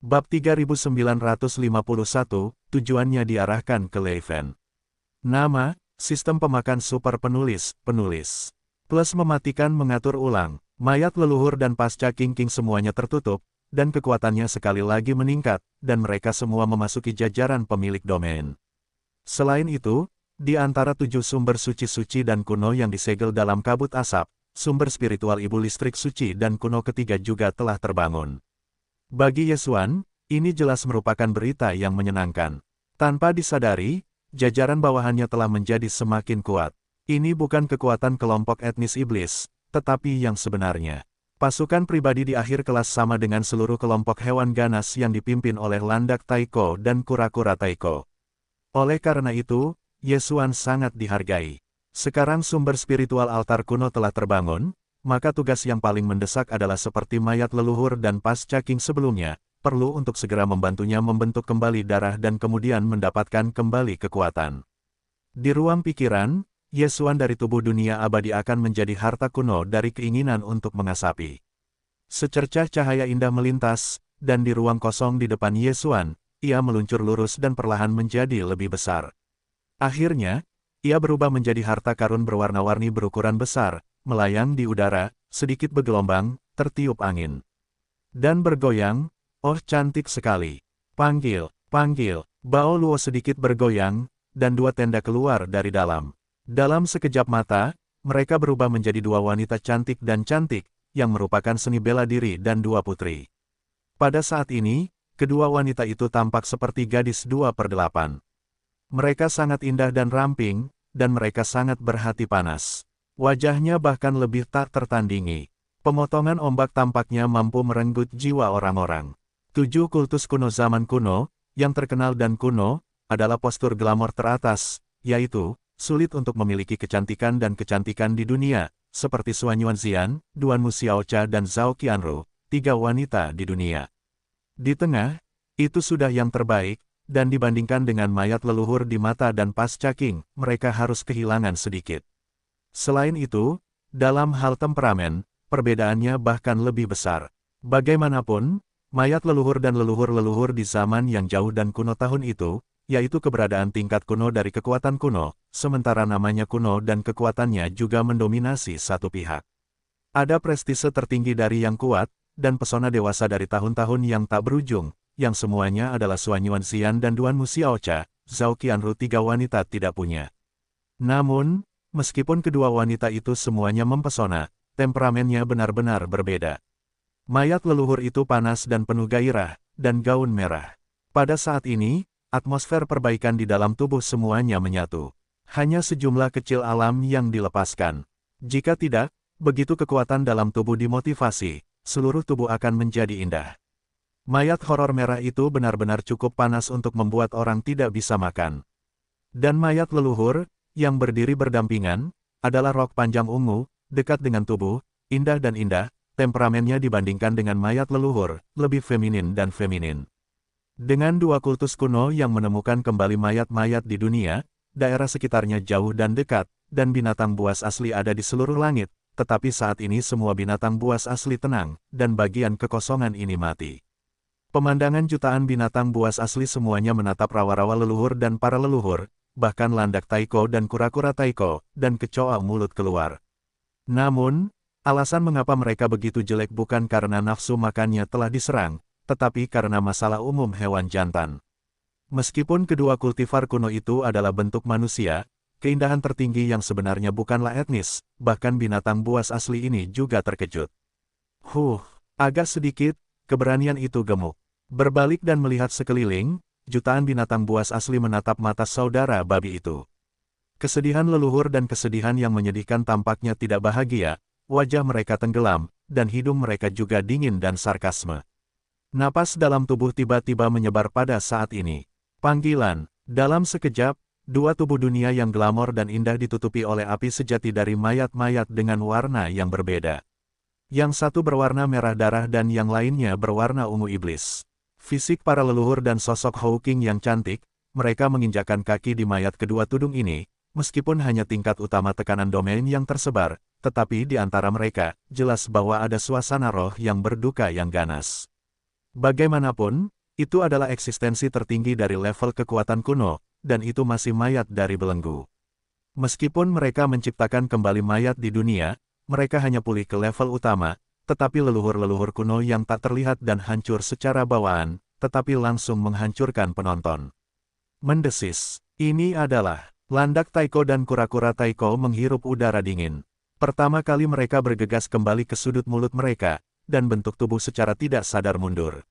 Bab 3951, tujuannya diarahkan ke Leven. Nama, sistem pemakan super penulis, Plus mematikan mengatur ulang, mayat leluhur dan pasca King semuanya tertutup, dan kekuatannya sekali lagi meningkat, dan mereka semua memasuki jajaran pemilik domain. Selain itu, di antara 7 sumber suci-suci dan kuno yang disegel dalam kabut asap, sumber spiritual ibu listrik suci dan kuno ketiga juga telah terbangun. Bagi Yesuan, ini jelas merupakan berita yang menyenangkan. Tanpa disadari, jajaran bawahannya telah menjadi semakin kuat. Ini bukan kekuatan kelompok etnis iblis, tetapi yang sebenarnya. Pasukan pribadi di akhir kelas sama dengan seluruh kelompok hewan ganas yang dipimpin oleh Landak Taiko dan Kura-Kura Taiko. Oleh karena itu, Yesuan sangat dihargai. Sekarang sumber spiritual altar kuno telah terbangun, maka tugas yang paling mendesak adalah seperti mayat leluhur dan pasca King sebelumnya, perlu untuk segera membantunya membentuk kembali darah dan kemudian mendapatkan kembali kekuatan. Di ruang pikiran, Yesuan dari tubuh dunia abadi akan menjadi harta kuno dari keinginan untuk mengasapi. Secercah cahaya indah melintas, dan di ruang kosong di depan Yesuan, ia meluncur lurus dan perlahan menjadi lebih besar. Akhirnya, ia berubah menjadi harta karun berwarna-warni berukuran besar, melayang di udara, sedikit bergelombang, tertiup angin. Dan bergoyang, oh cantik sekali. Panggil, Bao Luo sedikit bergoyang, dan 2 tenda keluar dari dalam. Dalam sekejap mata, mereka berubah menjadi 2 wanita cantik dan cantik, yang merupakan seni bela diri dan 2 putri. Pada saat ini, kedua wanita itu tampak seperti gadis 2/8. Mereka sangat indah dan ramping, dan mereka sangat berhati panas. Wajahnya bahkan lebih tak tertandingi. Pemotongan ombak tampaknya mampu merenggut jiwa orang-orang. 7 kultus kuno zaman kuno, yang terkenal dan kuno, adalah postur glamor teratas, yaitu, sulit untuk memiliki kecantikan dan kecantikan di dunia, seperti Suan Yuanxian, Duan Mu Xiaocha dan Zhao Qianru, 3 wanita di dunia. Di tengah, itu sudah yang terbaik, dan dibandingkan dengan mayat leluhur di mata dan pasca King, mereka harus kehilangan sedikit. Selain itu, dalam hal temperamen, perbedaannya bahkan lebih besar. Bagaimanapun, mayat leluhur dan leluhur-leluhur di zaman yang jauh dan kuno tahun itu, yaitu keberadaan tingkat kuno dari kekuatan kuno, sementara namanya kuno dan kekuatannya juga mendominasi satu pihak. Ada prestise tertinggi dari yang kuat, dan pesona dewasa dari tahun-tahun yang tak berujung, yang semuanya adalah Suan Yuanxian dan Duan Mu Xiaocha, Zhao Qianru 3 wanita tidak punya. Namun, meskipun kedua wanita itu semuanya mempesona, temperamennya benar-benar berbeda. Mayat leluhur itu panas dan penuh gairah, dan gaun merah. Pada saat ini, atmosfer perbaikan di dalam tubuh semuanya menyatu. Hanya sejumlah kecil alam yang dilepaskan. Jika tidak, begitu kekuatan dalam tubuh dimotivasi, seluruh tubuh akan menjadi indah. Mayat horor merah itu benar-benar cukup panas untuk membuat orang tidak bisa makan. Dan mayat leluhur, yang berdiri berdampingan, adalah rok panjang ungu, dekat dengan tubuh, indah dan indah, temperamennya dibandingkan dengan mayat leluhur, lebih feminin dan feminin. Dengan 2 kultus kuno yang menemukan kembali mayat-mayat di dunia, daerah sekitarnya jauh dan dekat, dan binatang buas asli ada di seluruh langit, tetapi saat ini semua binatang buas asli tenang, dan bagian kekosongan ini mati. Pemandangan jutaan binatang buas asli semuanya menatap rawa-rawa leluhur dan para leluhur, bahkan Landak Taiko dan Kura-Kura Taiko, dan kecoa mulut keluar. Namun, alasan mengapa mereka begitu jelek bukan karena nafsu makannya telah diserang, tetapi karena masalah umum hewan jantan. Meskipun kedua kultivar kuno itu adalah bentuk manusia, keindahan tertinggi yang sebenarnya bukanlah etnis, bahkan binatang buas asli ini juga terkejut. Agak sedikit, keberanian itu gemuk. Berbalik dan melihat sekeliling, jutaan binatang buas asli menatap mata saudara babi itu. Kesedihan leluhur dan kesedihan yang menyedihkan tampaknya tidak bahagia, wajah mereka tenggelam, dan hidung mereka juga dingin dan sarkasme. Napas dalam tubuh tiba-tiba menyebar pada saat ini. Panggilan, dalam sekejap, 2 tubuh dunia yang glamor dan indah ditutupi oleh api sejati dari mayat-mayat dengan warna yang berbeda. Yang satu berwarna merah darah dan yang lainnya berwarna ungu iblis. Fisik para leluhur dan sosok Hawking yang cantik, mereka menginjakkan kaki di mayat kedua tudung ini, meskipun hanya tingkat utama tekanan domain yang tersebar, tetapi di antara mereka, jelas bahwa ada suasana roh yang berduka yang ganas. Bagaimanapun, itu adalah eksistensi tertinggi dari level kekuatan kuno, dan itu masih mayat dari belenggu. Meskipun mereka menciptakan kembali mayat di dunia, mereka hanya pulih ke level utama, tetapi leluhur-leluhur kuno yang tak terlihat dan hancur secara bawaan, tetapi langsung menghancurkan penonton. Mendesis. Ini adalah landak Taiko dan kura-kura Taiko menghirup udara dingin. Pertama kali mereka bergegas kembali ke sudut mulut mereka, dan bentuk tubuh secara tidak sadar mundur.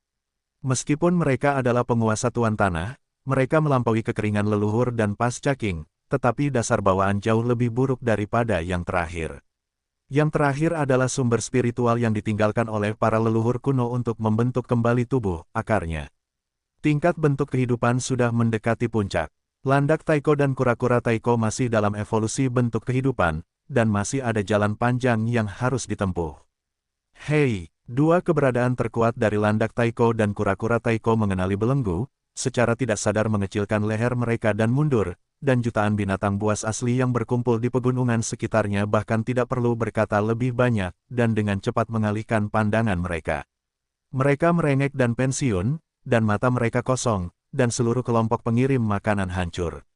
Meskipun mereka adalah penguasa tuan tanah, mereka melampaui kekeringan leluhur dan pasca king, tetapi dasar bawaan jauh lebih buruk daripada yang terakhir. Yang terakhir adalah sumber spiritual yang ditinggalkan oleh para leluhur kuno untuk membentuk kembali tubuh, akarnya. Tingkat bentuk kehidupan sudah mendekati puncak. Landak Taiko dan kura-kura Taiko masih dalam evolusi bentuk kehidupan, dan masih ada jalan panjang yang harus ditempuh. Hei, dua keberadaan terkuat dari landak Taiko dan kura-kura Taiko mengenali belenggu, secara tidak sadar mengecilkan leher mereka dan mundur, dan jutaan binatang buas asli yang berkumpul di pegunungan sekitarnya bahkan tidak perlu berkata lebih banyak, dan dengan cepat mengalihkan pandangan mereka. Mereka merengek dan pensiun, dan mata mereka kosong, dan seluruh kelompok pengirim makanan hancur.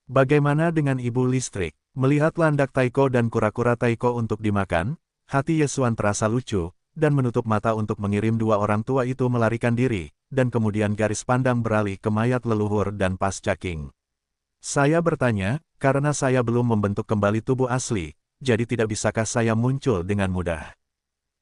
Bagaimana dengan Ibu Listrik? Melihat landak Taiko dan kura-kura Taiko untuk dimakan, hati Yesuan terasa lucu, dan menutup mata untuk mengirim dua orang tua itu melarikan diri, dan kemudian garis pandang beralih ke mayat leluhur dan pasca king. Saya bertanya, karena saya belum membentuk kembali tubuh asli, jadi tidak bisakah saya muncul dengan mudah?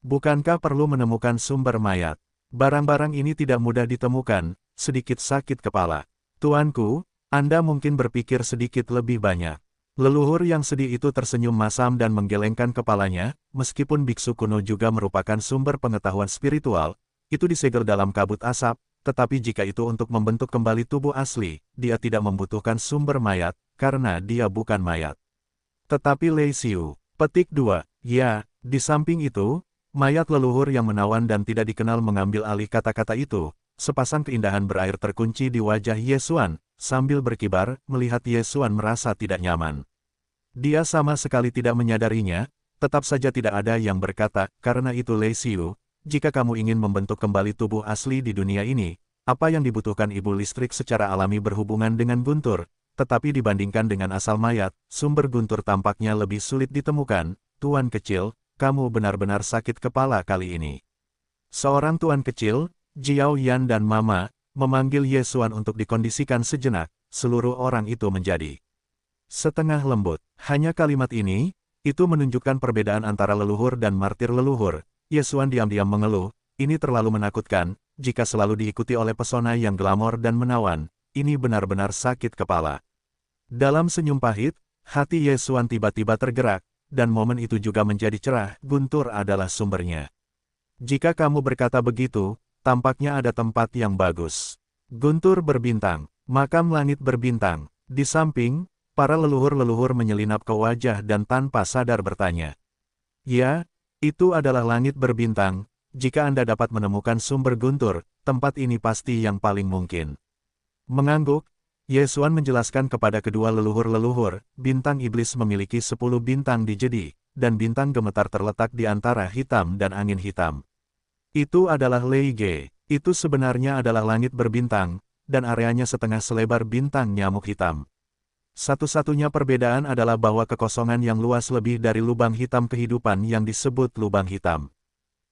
Bukankah perlu menemukan sumber mayat? Barang-barang ini tidak mudah ditemukan, sedikit sakit kepala. Tuanku, Anda mungkin berpikir sedikit lebih banyak. Leluhur yang sedih itu tersenyum masam dan menggelengkan kepalanya, meskipun biksu kuno juga merupakan sumber pengetahuan spiritual, itu disegel dalam kabut asap, tetapi jika itu untuk membentuk kembali tubuh asli, dia tidak membutuhkan sumber mayat, karena dia bukan mayat. Tetapi Lei Xiu, petik 2, ya, di samping itu, mayat leluhur yang menawan dan tidak dikenal mengambil alih kata-kata itu, sepasang keindahan berair terkunci di wajah Yesuan, sambil berkibar, melihat Yesuan merasa tidak nyaman. Dia sama sekali tidak menyadarinya, tetap saja tidak ada yang berkata, karena itu Lei Xiu, jika kamu ingin membentuk kembali tubuh asli di dunia ini, apa yang dibutuhkan Ibu Listrik secara alami berhubungan dengan guntur, tetapi dibandingkan dengan asal mayat, sumber guntur tampaknya lebih sulit ditemukan, Tuan kecil, kamu benar-benar sakit kepala kali ini. Seorang tuan kecil, Jiao Yan dan Mama, memanggil Yesuan untuk dikondisikan sejenak, seluruh orang itu menjadi setengah lembut. Hanya kalimat ini, itu menunjukkan perbedaan antara leluhur dan martir leluhur. Yesuan diam-diam mengeluh, ini terlalu menakutkan, jika selalu diikuti oleh pesona yang glamor dan menawan, ini benar-benar sakit kepala. Dalam senyum pahit, hati Yesuan tiba-tiba tergerak, dan momen itu juga menjadi cerah, guntur adalah sumbernya. Jika kamu berkata begitu, tampaknya ada tempat yang bagus. Guntur berbintang, makam langit berbintang. Di samping, para leluhur-leluhur menyelinap ke wajah dan tanpa sadar bertanya. Ya, itu adalah langit berbintang, jika Anda dapat menemukan sumber guntur, tempat ini pasti yang paling mungkin. Mengangguk, Yesuan menjelaskan kepada kedua leluhur-leluhur, bintang iblis memiliki 10 bintang di jedi, dan bintang gemetar terletak di antara hitam dan angin hitam. Itu adalah Lei Ge, itu sebenarnya adalah langit berbintang, dan areanya setengah selebar bintang nyamuk hitam. Satu-satunya perbedaan adalah bahwa kekosongan yang luas lebih dari lubang hitam kehidupan yang disebut lubang hitam.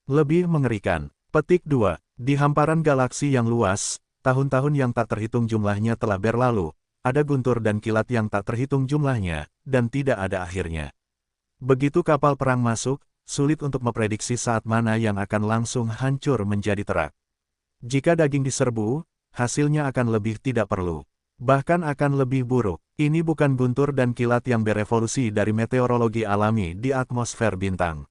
Lebih mengerikan. Petik 2, di hamparan galaksi yang luas, tahun-tahun yang tak terhitung jumlahnya telah berlalu, ada guntur dan kilat yang tak terhitung jumlahnya, dan tidak ada akhirnya. Begitu kapal perang masuk, sulit untuk memprediksi saat mana yang akan langsung hancur menjadi terak. Jika daging diserbu, hasilnya akan lebih tidak perlu. Bahkan akan lebih buruk. Ini bukan guntur dan kilat yang berevolusi dari meteorologi alami di atmosfer bintang.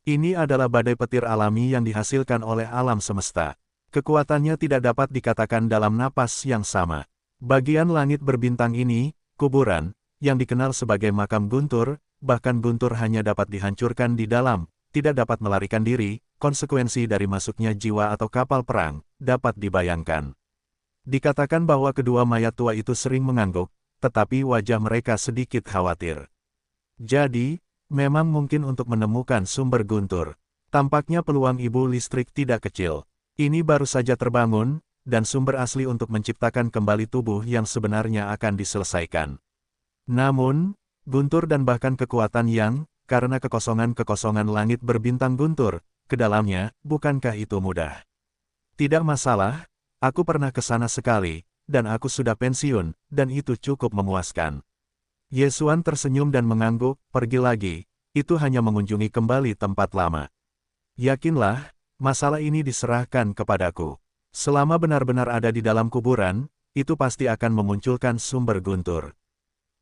Ini adalah badai petir alami yang dihasilkan oleh alam semesta. Kekuatannya tidak dapat dikatakan dalam napas yang sama. Bagian langit berbintang ini, kuburan, yang dikenal sebagai makam guntur, bahkan guntur hanya dapat dihancurkan di dalam, tidak dapat melarikan diri, konsekuensi dari masuknya jiwa atau kapal perang, dapat dibayangkan. Dikatakan bahwa kedua mayat tua itu sering mengangguk, tetapi wajah mereka sedikit khawatir. Jadi, memang mungkin untuk menemukan sumber guntur. Tampaknya peluang Ibu Listrik tidak kecil. Ini baru saja terbangun, dan sumber asli untuk menciptakan kembali tubuh yang sebenarnya akan diselesaikan. Namun, guntur dan bahkan kekuatan yang, karena kekosongan-kekosongan langit berbintang guntur, ke dalamnya, bukankah itu mudah? Tidak masalah, aku pernah ke sana sekali, dan aku sudah pensiun, dan itu cukup memuaskan. Yesuan tersenyum dan mengangguk, pergi lagi, itu hanya mengunjungi kembali tempat lama. Yakinlah, masalah ini diserahkan kepadaku. Selama benar-benar ada di dalam kuburan, itu pasti akan memunculkan sumber guntur.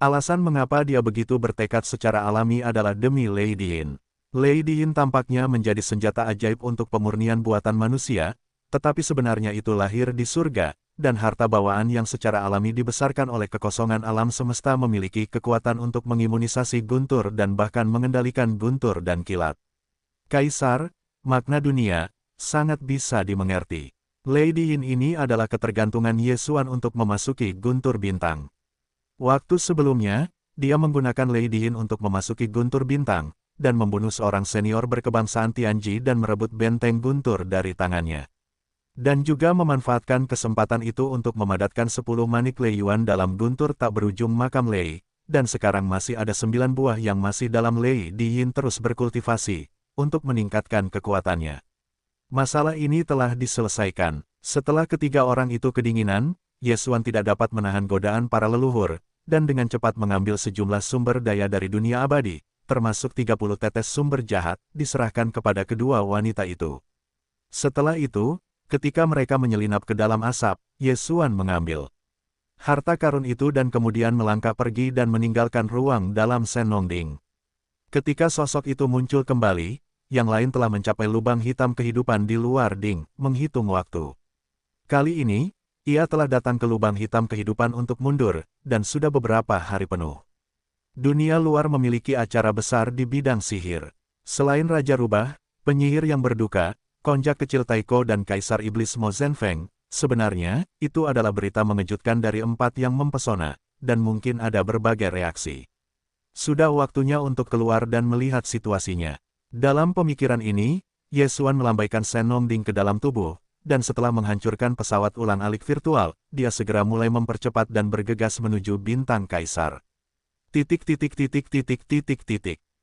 Alasan mengapa dia begitu bertekad secara alami adalah demi Lady Yin. Lady Yin tampaknya menjadi senjata ajaib untuk pemurnian buatan manusia, tetapi sebenarnya itu lahir di surga, dan harta bawaan yang secara alami dibesarkan oleh kekosongan alam semesta memiliki kekuatan untuk mengimunisasi guntur dan bahkan mengendalikan guntur dan kilat. Kaisar, makna dunia, sangat bisa dimengerti. Lady Yin ini adalah ketergantungan Yesuan untuk memasuki guntur bintang. Waktu sebelumnya, dia menggunakan Lady Yin untuk memasuki guntur bintang, dan membunuh seorang senior berkebangsaan Tianji dan merebut benteng guntur dari tangannya. Dan juga memanfaatkan kesempatan itu untuk memadatkan 10 manik Lei Yuan dalam guntur tak berujung makam Lei, dan sekarang masih ada 9 buah yang masih dalam Lady Yin terus berkultivasi, untuk meningkatkan kekuatannya. Masalah ini telah diselesaikan. Setelah ketiga orang itu kedinginan, Yesuan tidak dapat menahan godaan para leluhur, dan dengan cepat mengambil sejumlah sumber daya dari dunia abadi, termasuk 30 tetes sumber jahat, diserahkan kepada kedua wanita itu. Setelah itu, ketika mereka menyelinap ke dalam asap, Yesuan mengambil harta karun itu dan kemudian melangkah pergi dan meninggalkan ruang dalam Senongding. Ketika sosok itu muncul kembali, yang lain telah mencapai lubang hitam kehidupan di luar Ding, menghitung waktu. Kali ini, ia telah datang ke lubang hitam kehidupan untuk mundur, dan sudah beberapa hari penuh. Dunia luar memiliki acara besar di bidang sihir. Selain Raja Rubah, penyihir yang berduka, konjak kecil Taiko dan Kaisar Iblis Mo Zhenfeng, sebenarnya, itu adalah berita mengejutkan dari 4 yang mempesona, dan mungkin ada berbagai reaksi. Sudah waktunya untuk keluar dan melihat situasinya. Dalam pemikiran ini, Yesuan melambaikan Senongding ke dalam tubuh, dan setelah menghancurkan pesawat ulang-alik virtual, dia segera mulai mempercepat dan bergegas menuju bintang Kaisar.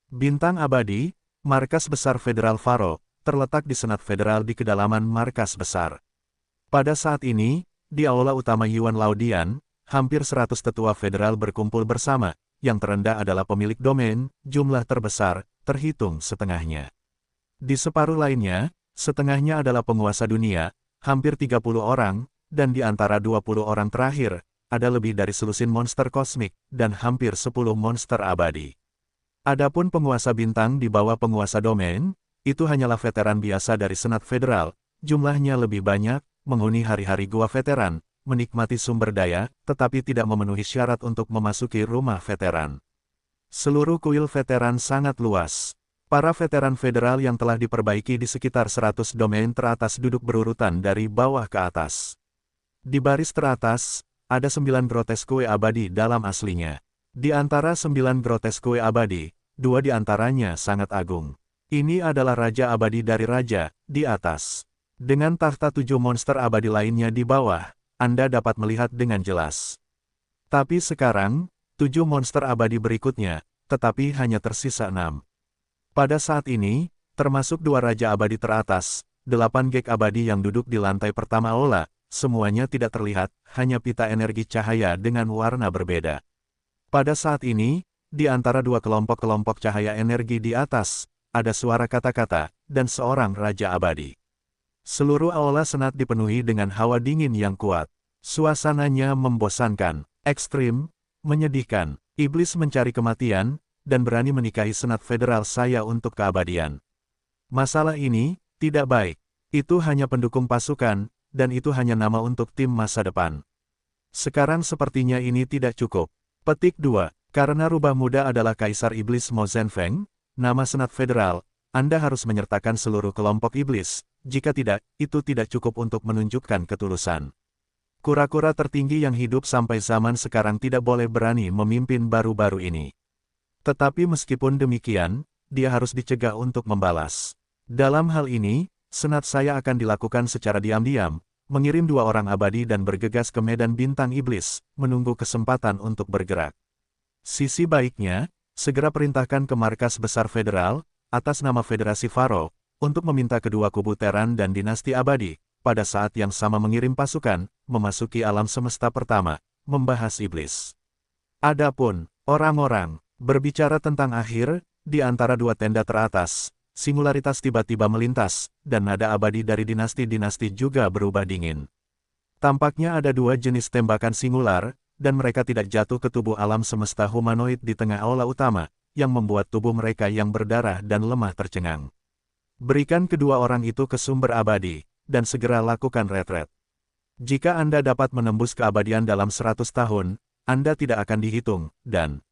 Bintang abadi, markas besar Federal Faro, terletak di Senat Federal di kedalaman markas besar. Pada saat ini, di aula utama Yuan Laudian, hampir 100 tetua federal berkumpul bersama, yang terendah adalah pemilik domain, jumlah terbesar, terhitung setengahnya. Di separuh lainnya, setengahnya adalah penguasa dunia, hampir 30 orang, dan di antara 20 orang terakhir, ada lebih dari selusin monster kosmik, dan hampir 10 monster abadi. Adapun penguasa bintang di bawah penguasa domain, itu hanyalah veteran biasa dari Senat Federal, jumlahnya lebih banyak, menghuni hari-hari gua veteran, menikmati sumber daya, tetapi tidak memenuhi syarat untuk memasuki rumah veteran. Seluruh kuil veteran sangat luas. Para veteran federal yang telah diperbaiki di sekitar 100 domain teratas duduk berurutan dari bawah ke atas. Di baris teratas, ada 9 groteskue abadi dalam aslinya. Di antara 9 groteskue abadi, 2 di antaranya sangat agung. Ini adalah Raja Abadi dari Raja, di atas. Dengan tahta 7 monster abadi lainnya di bawah, Anda dapat melihat dengan jelas. Tapi sekarang, 7 monster abadi berikutnya, tetapi hanya tersisa 6. Pada saat ini, termasuk 2 Raja Abadi teratas, 8 gek abadi yang duduk di lantai pertama aula, semuanya tidak terlihat, hanya pita energi cahaya dengan warna berbeda. Pada saat ini, di antara 2 kelompok-kelompok cahaya energi di atas, ada suara kata-kata, dan seorang Raja Abadi. Seluruh aula senat dipenuhi dengan hawa dingin yang kuat. Suasananya membosankan, ekstrim, menyedihkan. Iblis mencari kematian, dan berani menikahi Senat Federal saya untuk keabadian. Masalah ini, tidak baik. Itu hanya pendukung pasukan, dan itu hanya nama untuk tim masa depan. Sekarang sepertinya ini tidak cukup. Petik 2. Karena rubah muda adalah Kaisar Iblis Mo Zhenfeng, nama Senat Federal, Anda harus menyertakan seluruh kelompok iblis, jika tidak, itu tidak cukup untuk menunjukkan ketulusan. Kura-kura tertinggi yang hidup sampai zaman sekarang tidak boleh berani memimpin baru-baru ini. Tetapi meskipun demikian, dia harus dicegah untuk membalas. Dalam hal ini, senat saya akan dilakukan secara diam-diam, mengirim 2 orang abadi dan bergegas ke medan bintang iblis, menunggu kesempatan untuk bergerak. Sisi baiknya, segera perintahkan ke markas besar federal, atas nama Federasi Faro, untuk meminta kedua kubu Teran dan dinasti abadi, pada saat yang sama mengirim pasukan, memasuki alam semesta pertama, membahas iblis. Adapun orang-orang berbicara tentang akhir, di antara 2 tenda teratas, singularitas tiba-tiba melintas, dan nada abadi dari dinasti-dinasti juga berubah dingin. Tampaknya ada 2 jenis tembakan singular, dan mereka tidak jatuh ke tubuh alam semesta humanoid di tengah aula utama, yang membuat tubuh mereka yang berdarah dan lemah tercengang. Berikan kedua orang itu ke sumber abadi, dan segera lakukan retret. Jika Anda dapat menembus keabadian dalam 100 tahun, Anda tidak akan dihitung, dan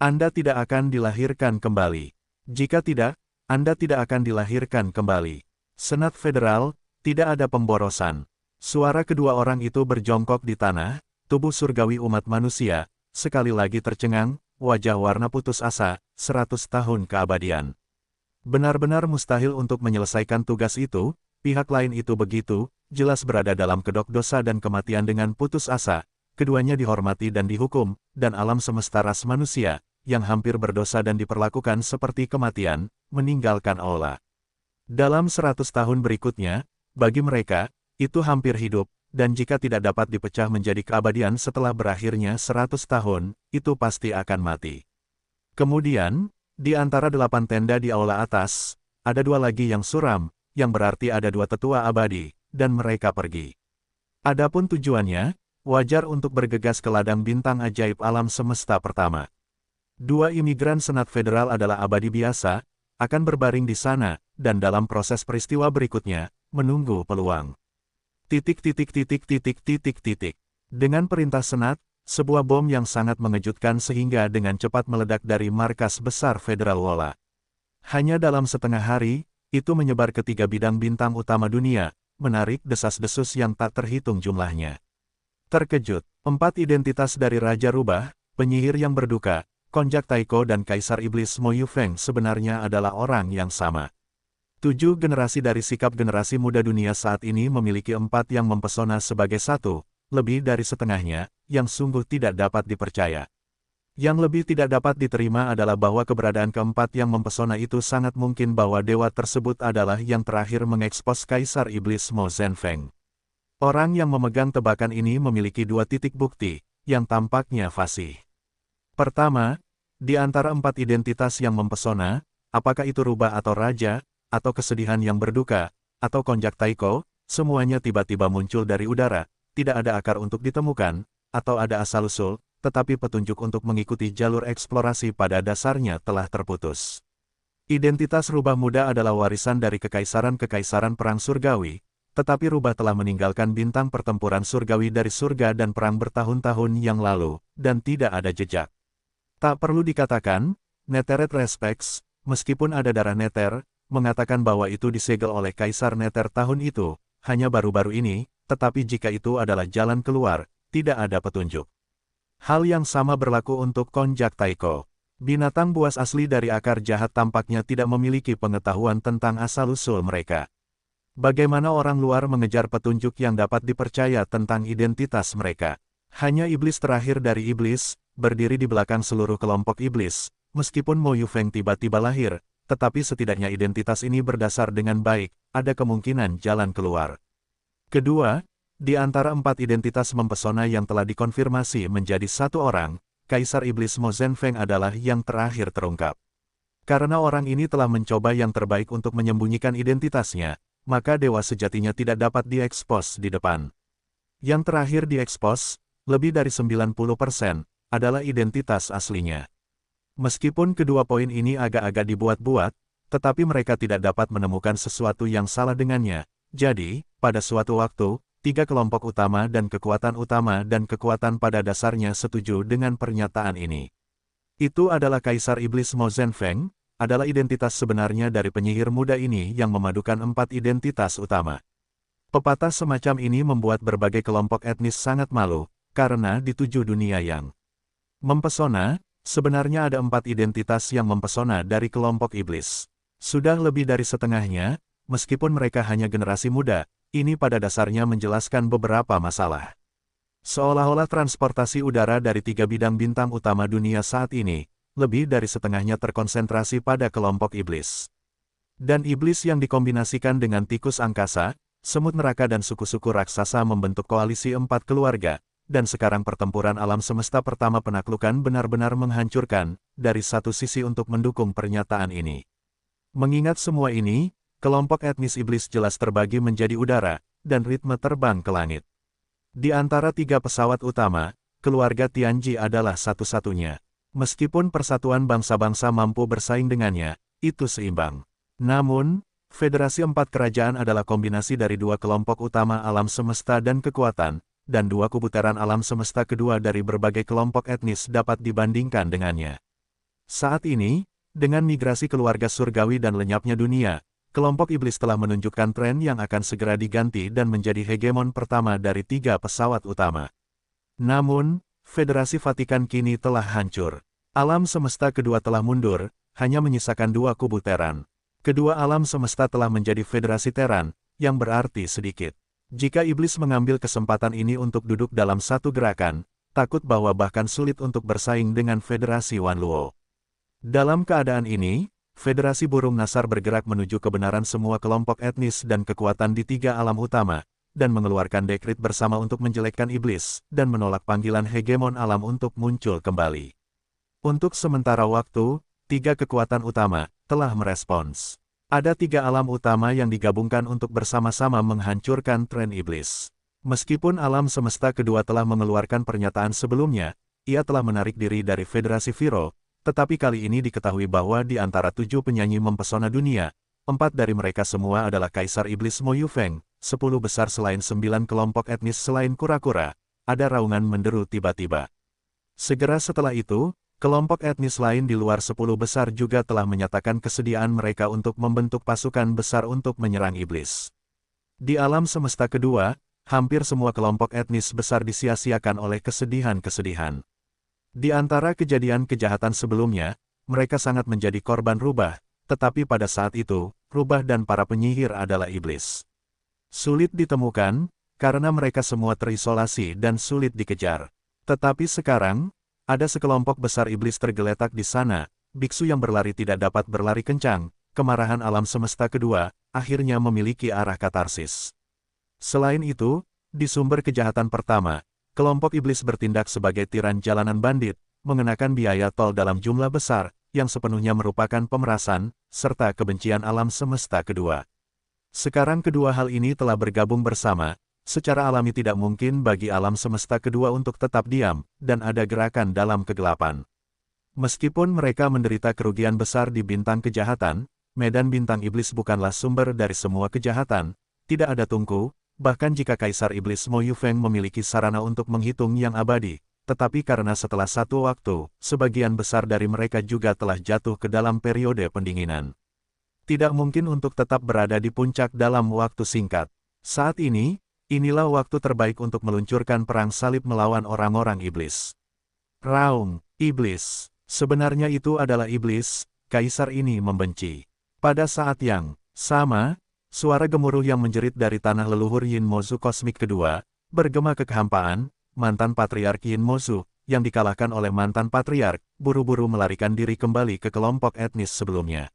Anda tidak akan dilahirkan kembali. Jika tidak, Anda tidak akan dilahirkan kembali. Senat Federal, tidak ada pemborosan. Suara kedua orang itu berjongkok di tanah, tubuh surgawi umat manusia, sekali lagi tercengang, wajah warna putus asa, 100 tahun keabadian. Benar-benar mustahil untuk menyelesaikan tugas itu, pihak lain itu begitu, jelas berada dalam kedok dosa dan kematian dengan putus asa, keduanya dihormati dan dihukum, dan alam semesta ras manusia, yang hampir berdosa dan diperlakukan seperti kematian, meninggalkan aula. Dalam 100 tahun berikutnya, bagi mereka, itu hampir hidup, dan jika tidak dapat dipecah menjadi keabadian setelah berakhirnya 100 tahun, itu pasti akan mati. Kemudian, di antara 8 tenda di aula atas, ada 2 lagi yang suram, yang berarti ada 2 tetua abadi, dan mereka pergi. Adapun tujuannya, wajar untuk bergegas ke ladang bintang ajaib alam semesta pertama. 2 imigran senat federal adalah abadi biasa, akan berbaring di sana, dan dalam proses peristiwa berikutnya, menunggu peluang. Dengan perintah senat, sebuah bom yang sangat mengejutkan sehingga dengan cepat meledak dari markas besar Federal Wola. Hanya dalam setengah hari, itu menyebar ke 3 bidang bintang utama dunia, menarik desas-desus yang tak terhitung jumlahnya. Terkejut, 4 identitas dari Raja Rubah, penyihir yang berduka, Konjak Taiko dan Kaisar Iblis Mo Yufeng sebenarnya adalah orang yang sama. 7 generasi dari sikap generasi muda dunia saat ini memiliki 4 yang mempesona sebagai satu, lebih dari setengahnya, yang sungguh tidak dapat dipercaya. Yang lebih tidak dapat diterima adalah bahwa keberadaan keempat yang mempesona itu sangat mungkin bahwa dewa tersebut adalah yang terakhir mengekspos Kaisar Iblis Mo Zhenfeng. Orang yang memegang tebakan ini memiliki 2 titik bukti, yang tampaknya fasih. Pertama, di antara 4 identitas yang mempesona, apakah itu rubah atau raja, atau kesedihan yang berduka, atau Konjak Taiko, semuanya tiba-tiba muncul dari udara, tidak ada akar untuk ditemukan, atau ada asal-usul, tetapi petunjuk untuk mengikuti jalur eksplorasi pada dasarnya telah terputus. Identitas rubah muda adalah warisan dari kekaisaran-kekaisaran perang surgawi, tetapi rubah telah meninggalkan bintang pertempuran surgawi dari surga dan perang bertahun-tahun yang lalu, dan tidak ada jejak. Tak perlu dikatakan, Neteret Respects, meskipun ada darah Neter, mengatakan bahwa itu disegel oleh Kaisar Neter tahun itu, hanya baru-baru ini, tetapi jika itu adalah jalan keluar, tidak ada petunjuk. Hal yang sama berlaku untuk Konjak Taiko. Binatang buas asli dari akar jahat tampaknya tidak memiliki pengetahuan tentang asal-usul mereka. Bagaimana orang luar mengejar petunjuk yang dapat dipercaya tentang identitas mereka? Hanya iblis terakhir dari iblis, berdiri di belakang seluruh kelompok iblis, meskipun Mo Yufeng tiba-tiba lahir, tetapi setidaknya identitas ini berdasar dengan baik, ada kemungkinan jalan keluar. Kedua, di antara 4 identitas mempesona yang telah dikonfirmasi menjadi 1 orang, Kaisar Iblis Mo Zhenfeng adalah yang terakhir terungkap. Karena orang ini telah mencoba yang terbaik untuk menyembunyikan identitasnya, maka dewa sejatinya tidak dapat diekspos di depan. Yang terakhir diekspos, lebih dari 90%, adalah identitas aslinya. Meskipun kedua poin ini agak-agak dibuat-buat, tetapi mereka tidak dapat menemukan sesuatu yang salah dengannya. Jadi, pada suatu waktu, 3 kelompok utama dan kekuatan pada dasarnya setuju dengan pernyataan ini. Itu adalah Kaisar Iblis Mo Zhenfeng, adalah identitas sebenarnya dari penyihir muda ini yang memadukan 4 identitas utama. Pepatah semacam ini membuat berbagai kelompok etnis sangat malu, karena di 7 dunia yang mempesona, sebenarnya ada 4 identitas yang mempesona dari kelompok iblis. Sudah lebih dari setengahnya, meskipun mereka hanya generasi muda, ini pada dasarnya menjelaskan beberapa masalah. Seolah-olah transportasi udara dari 3 bidang bintang utama dunia saat ini, lebih dari setengahnya terkonsentrasi pada kelompok iblis. Dan iblis yang dikombinasikan dengan tikus angkasa, semut neraka dan suku-suku raksasa membentuk koalisi 4 keluarga, dan sekarang pertempuran alam semesta pertama penaklukan benar-benar menghancurkan, dari satu sisi untuk mendukung pernyataan ini. Mengingat semua ini, kelompok etnis iblis jelas terbagi menjadi udara, dan ritme terbang ke langit. Di antara 3 pesawat utama, keluarga Tianji adalah satu-satunya. Meskipun persatuan bangsa-bangsa mampu bersaing dengannya, itu seimbang. Namun, Federasi 4 Kerajaan adalah kombinasi dari 2 kelompok utama alam semesta dan kekuatan, dan 2 kubu alam semesta kedua dari berbagai kelompok etnis dapat dibandingkan dengannya. Saat ini, dengan migrasi keluarga surgawi dan lenyapnya dunia, kelompok iblis telah menunjukkan tren yang akan segera diganti dan menjadi hegemon pertama dari 3 pesawat utama. Namun, Federasi Vatikan kini telah hancur. Alam semesta kedua telah mundur, hanya menyisakan 2 kubu Terran. Kedua alam semesta telah menjadi Federasi Terran, yang berarti sedikit. Jika iblis mengambil kesempatan ini untuk duduk dalam satu gerakan, takut bahwa bahkan sulit untuk bersaing dengan Federasi Wanluo. Dalam keadaan ini, Federasi Burung Nasar bergerak menuju kebenaran semua kelompok etnis dan kekuatan di 3 alam utama, dan mengeluarkan dekrit bersama untuk menjelekkan iblis, dan menolak panggilan hegemon alam untuk muncul kembali. Untuk sementara waktu, 3 kekuatan utama telah merespons. Ada 3 alam utama yang digabungkan untuk bersama-sama menghancurkan tren iblis. Meskipun alam semesta kedua telah mengeluarkan pernyataan sebelumnya, ia telah menarik diri dari Federasi Viro, tetapi kali ini diketahui bahwa di antara 7 penyanyi mempesona dunia, 4 dari mereka semua adalah Kaisar Iblis Mo Yufeng, 10 besar selain 9 kelompok etnis selain kura-kura, ada raungan menderu tiba-tiba. Segera setelah itu, kelompok etnis lain di luar 10 besar juga telah menyatakan kesediaan mereka untuk membentuk pasukan besar untuk menyerang iblis. Di alam semesta kedua, hampir semua kelompok etnis besar disia-siakan oleh kesedihan-kesedihan. Di antara kejadian kejahatan sebelumnya, mereka sangat menjadi korban rubah, tetapi pada saat itu, rubah dan para penyihir adalah iblis. Sulit ditemukan, karena mereka semua terisolasi dan sulit dikejar. Tetapi sekarang, ada sekelompok besar iblis tergeletak di sana, biksu yang berlari tidak dapat berlari kencang, kemarahan alam semesta kedua, akhirnya memiliki arah katarsis. Selain itu, di sumber kejahatan pertama, kelompok iblis bertindak sebagai tiran jalanan bandit, mengenakan biaya tol dalam jumlah besar, yang sepenuhnya merupakan pemerasan, serta kebencian alam semesta kedua. Sekarang kedua hal ini telah bergabung bersama. Secara alami tidak mungkin bagi alam semesta kedua untuk tetap diam, dan ada gerakan dalam kegelapan. Meskipun mereka menderita kerugian besar di bintang kejahatan, medan bintang iblis bukanlah sumber dari semua kejahatan, tidak ada tungku, bahkan jika Kaisar Iblis Mo Yufeng memiliki sarana untuk menghitung yang abadi, tetapi karena setelah satu waktu, sebagian besar dari mereka juga telah jatuh ke dalam periode pendinginan. Tidak mungkin untuk tetap berada di puncak dalam waktu singkat. Saat ini, inilah waktu terbaik untuk meluncurkan perang salib melawan orang-orang iblis. Raung, iblis. Sebenarnya itu adalah iblis, kaisar ini membenci. Pada saat yang sama, suara gemuruh yang menjerit dari tanah leluhur Yin Mozu kosmik kedua, bergema ke kehampaan, mantan patriark Yin Mozu, yang dikalahkan oleh mantan patriark, buru-buru melarikan diri kembali ke kelompok etnis sebelumnya.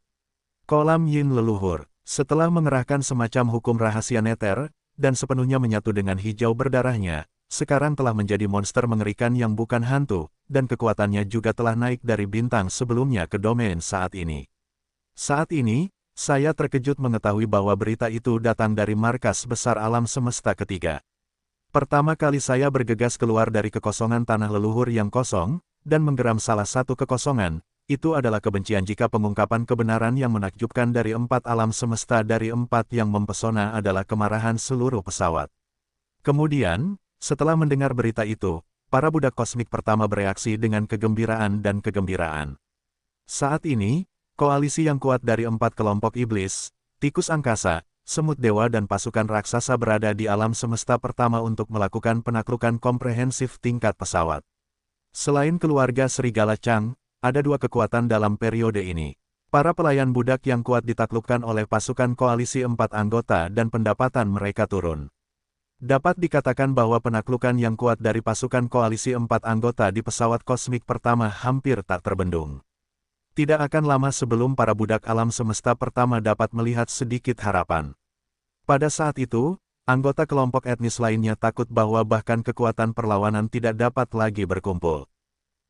Kolam Yin leluhur, setelah mengerahkan semacam hukum rahasia neter, dan sepenuhnya menyatu dengan hijau berdarahnya, sekarang telah menjadi monster mengerikan yang bukan hantu, dan kekuatannya juga telah naik dari bintang sebelumnya ke domain saat ini. Saat ini, saya terkejut mengetahui bahwa berita itu datang dari markas besar alam semesta ketiga. Pertama kali saya bergegas keluar dari kekosongan tanah leluhur yang kosong, dan menggeram salah satu kekosongan. Itu adalah kebencian jika pengungkapan kebenaran yang menakjubkan dari 4 alam semesta dari 4 yang mempesona adalah kemarahan seluruh pesawat. Kemudian, setelah mendengar berita itu, para budak kosmik pertama bereaksi dengan kegembiraan dan kegembiraan. Saat ini, koalisi yang kuat dari 4 kelompok iblis, tikus angkasa, semut dewa dan pasukan raksasa berada di alam semesta pertama untuk melakukan penaklukan komprehensif tingkat pesawat. Selain keluarga Serigala Chang, ada 2 kekuatan dalam periode ini. Para pelayan budak yang kuat ditaklukkan oleh pasukan koalisi 4 anggota dan pendapatan mereka turun. Dapat dikatakan bahwa penaklukan yang kuat dari pasukan koalisi 4 anggota di pesawat kosmik pertama hampir tak terbendung. Tidak akan lama sebelum para budak alam semesta pertama dapat melihat sedikit harapan. Pada saat itu, anggota kelompok etnis lainnya takut bahwa bahkan kekuatan perlawanan tidak dapat lagi berkumpul.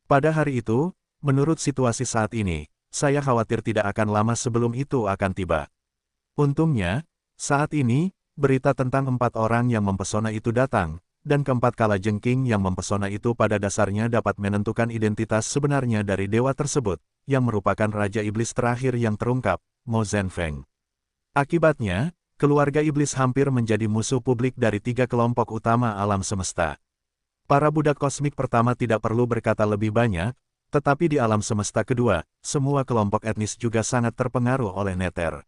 Pada hari itu, menurut situasi saat ini, saya khawatir tidak akan lama sebelum itu akan tiba. Untungnya, saat ini, berita tentang 4 orang yang mempesona itu datang, dan keempat kalajengking yang mempesona itu pada dasarnya dapat menentukan identitas sebenarnya dari dewa tersebut, yang merupakan Raja Iblis terakhir yang terungkap, Mo Zhenfeng. Akibatnya, keluarga iblis hampir menjadi musuh publik dari 3 kelompok utama alam semesta. Para budak kosmik pertama tidak perlu berkata lebih banyak, tetapi di alam semesta kedua, semua kelompok etnis juga sangat terpengaruh oleh Nether.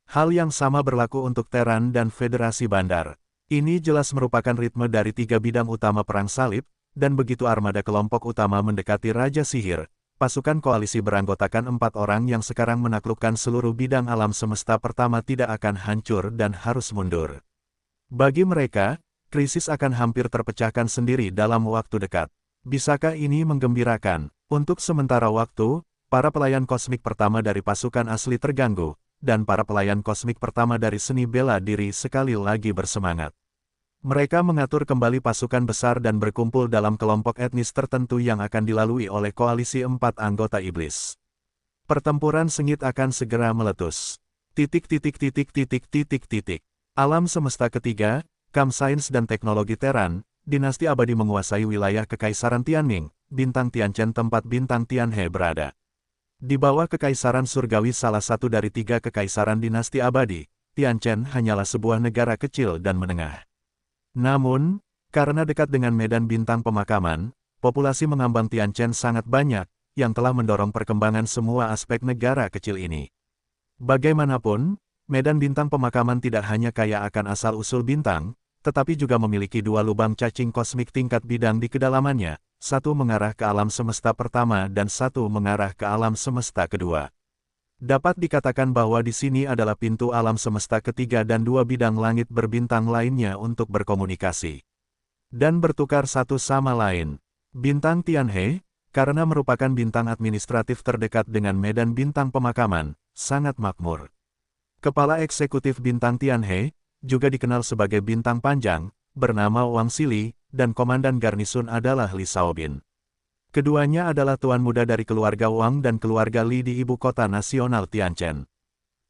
Hal yang sama berlaku untuk Terran dan Federasi Bandar. Ini jelas merupakan ritme dari 3 bidang utama perang salib, dan begitu armada kelompok utama mendekati Raja Sihir, pasukan koalisi beranggotakan 4 orang yang sekarang menaklukkan seluruh bidang alam semesta pertama tidak akan hancur dan harus mundur. Bagi mereka, krisis akan hampir terpecahkan sendiri dalam waktu dekat. Bisakah ini menggembirakan? Untuk sementara waktu, para pelayan kosmik pertama dari pasukan asli terganggu, dan para pelayan kosmik pertama dari seni bela diri sekali lagi bersemangat. Mereka mengatur kembali pasukan besar dan berkumpul dalam kelompok etnis tertentu yang akan dilalui oleh koalisi 4 anggota iblis. Pertempuran sengit akan segera meletus. Alam semesta ketiga, Kam Sains dan Teknologi Terran, dinasti abadi menguasai wilayah Kekaisaran Tianming, bintang Tianchen tempat bintang Tianhe berada. Di bawah Kekaisaran Surgawi salah satu dari 3 kekaisaran dinasti abadi, Tianchen hanyalah sebuah negara kecil dan menengah. Namun, karena dekat dengan medan bintang pemakaman, populasi mengambang Tianchen sangat banyak, yang telah mendorong perkembangan semua aspek negara kecil ini. Bagaimanapun, medan bintang pemakaman tidak hanya kaya akan asal-usul bintang, tetapi juga memiliki 2 lubang cacing kosmik tingkat bidang di kedalamannya, satu mengarah ke alam semesta pertama dan satu mengarah ke alam semesta kedua. Dapat dikatakan bahwa di sini adalah pintu alam semesta ketiga dan 2 bidang langit berbintang lainnya untuk berkomunikasi dan bertukar satu sama lain. Bintang Tianhe, karena merupakan bintang administratif terdekat dengan medan bintang pemakaman, sangat makmur. Kepala eksekutif bintang Tianhe, juga dikenal sebagai bintang panjang, bernama Wang Xili, dan komandan garnisun adalah Li Shaobin. Keduanya adalah tuan muda dari keluarga Wang dan keluarga Li di ibu kota nasional Tianchen.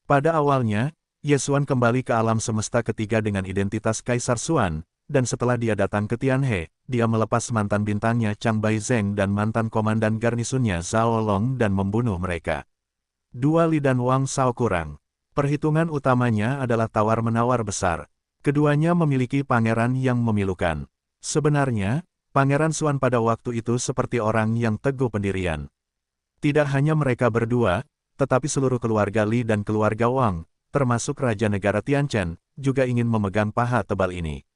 Pada awalnya, Ye Xuan kembali ke alam semesta ketiga dengan identitas Kaisar Xuan, dan setelah dia datang ke Tianhe, dia melepas mantan bintangnya Chang Baizeng dan mantan komandan garnisunnya Zhao Long dan membunuh mereka. 2 Li dan Wang Shao kurang. Perhitungan utamanya adalah tawar-menawar besar. Keduanya memiliki pangeran yang memilukan. Sebenarnya, Pangeran Xuan pada waktu itu seperti orang yang teguh pendirian. Tidak hanya mereka berdua, tetapi seluruh keluarga Li dan keluarga Wang, termasuk Raja Negara Tianchen, juga ingin memegang paha tebal ini.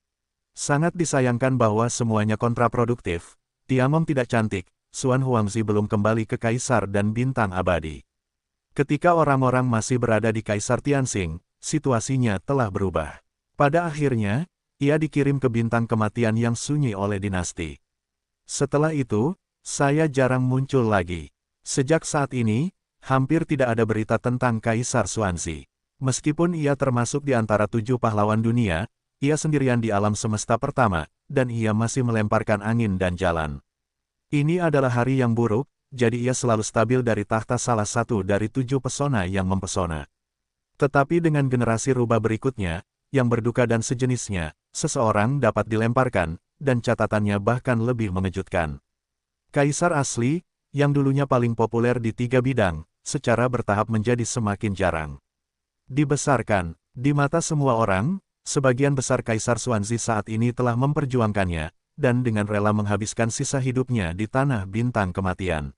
Sangat disayangkan bahwa semuanya kontraproduktif. Tiangong tidak cantik, Xuan Huangzi belum kembali ke Kaisar dan Bintang Abadi. Ketika orang-orang masih berada di Kaisar Tianxing, situasinya telah berubah. Pada akhirnya, ia dikirim ke bintang kematian yang sunyi oleh dinasti. Setelah itu, saya jarang muncul lagi. Sejak saat ini, hampir tidak ada berita tentang Kaisar Xuanzi. Meskipun ia termasuk di antara 7 pahlawan dunia, ia sendirian di alam semesta pertama, dan ia masih melemparkan angin dan jalan. Ini adalah hari yang buruk, jadi ia selalu stabil dari tahta salah satu dari 7 pesona yang mempesona. Tetapi dengan generasi rubah berikutnya, yang berduka dan sejenisnya, seseorang dapat dilemparkan, dan catatannya bahkan lebih mengejutkan. Kaisar asli, yang dulunya paling populer di 3 bidang, secara bertahap menjadi semakin jarang dibesarkan. Di mata semua orang, sebagian besar Kaisar Xuanzi saat ini telah memperjuangkannya, dan dengan rela menghabiskan sisa hidupnya di tanah bintang kematian.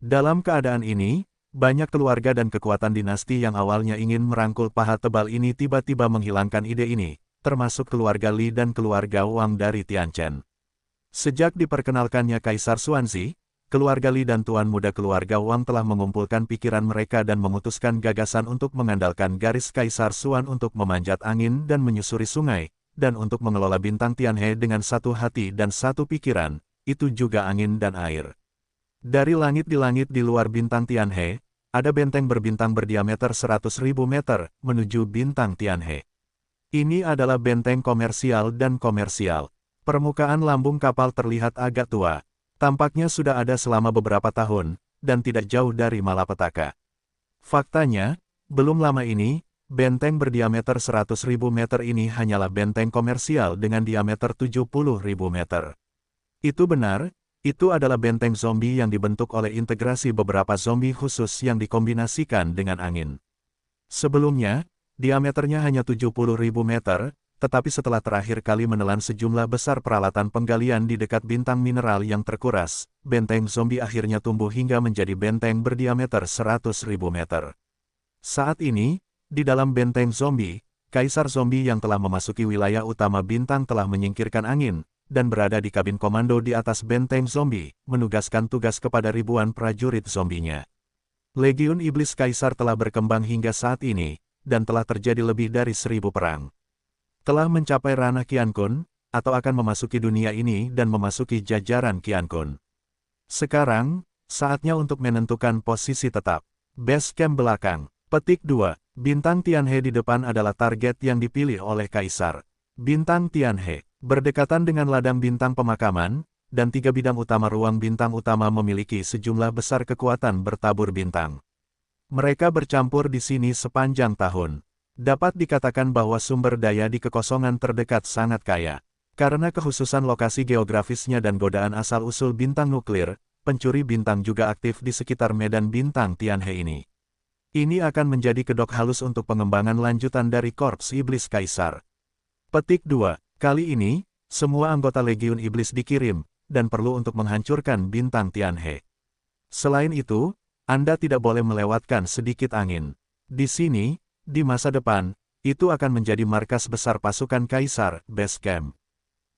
Dalam keadaan ini, banyak keluarga dan kekuatan dinasti yang awalnya ingin merangkul paha tebal ini tiba-tiba menghilangkan ide ini, termasuk keluarga Li dan keluarga Wang dari Tianchen. Sejak diperkenalkannya Kaisar Xuanzi, keluarga Li dan Tuan Muda keluarga Wang telah mengumpulkan pikiran mereka dan memutuskan gagasan untuk mengandalkan garis Kaisar Xuan untuk memanjat angin dan menyusuri sungai, dan untuk mengelola bintang Tianhe dengan satu hati dan satu pikiran, itu juga angin dan air. Dari langit di luar bintang Tianhe, ada benteng berbintang berdiameter 100.000 meter, menuju bintang Tianhe. Ini adalah benteng komersial dan komersial. Permukaan lambung kapal terlihat agak tua. Tampaknya sudah ada selama beberapa tahun, dan tidak jauh dari malapetaka. Faktanya, belum lama ini, benteng berdiameter 100.000 meter ini hanyalah benteng komersial dengan diameter 70.000 meter. Itu benar, itu adalah benteng zombie yang dibentuk oleh integrasi beberapa zombie khusus yang dikombinasikan dengan angin. Sebelumnya, diameternya hanya 70.000 meter, tetapi setelah terakhir kali menelan sejumlah besar peralatan penggalian di dekat bintang mineral yang terkuras, benteng zombie akhirnya tumbuh hingga menjadi benteng berdiameter 100.000 meter. Saat ini, di dalam benteng zombie, Kaisar Zombie yang telah memasuki wilayah utama bintang telah menyingkirkan angin, dan berada di kabin komando di atas benteng zombie, menugaskan tugas kepada ribuan prajurit zombinya. Legiun Iblis Kaisar telah berkembang hingga saat ini, dan telah terjadi lebih dari 1000 perang. Telah mencapai ranah Qiankun, atau akan memasuki dunia ini dan memasuki jajaran Qiankun. Sekarang, saatnya untuk menentukan posisi tetap. Base camp belakang. Petik 2. Bintang Tianhe di depan adalah target yang dipilih oleh Kaisar. Bintang Tianhe berdekatan dengan ladang bintang pemakaman, dan 3 bidang utama ruang bintang utama memiliki sejumlah besar kekuatan bertabur bintang. Mereka bercampur di sini sepanjang tahun. Dapat dikatakan bahwa sumber daya di kekosongan terdekat sangat kaya. Karena kekhususan lokasi geografisnya dan godaan asal-usul bintang nuklir, pencuri bintang juga aktif di sekitar medan bintang Tianhe ini. Ini akan menjadi kedok halus untuk pengembangan lanjutan dari Korps Iblis Kaisar. Petik 2. Kali ini, semua anggota Legiun Iblis dikirim, dan perlu untuk menghancurkan bintang Tianhe. Selain itu, Anda tidak boleh melewatkan sedikit angin. Di sini, di masa depan, itu akan menjadi markas besar pasukan Kaisar, Base Camp.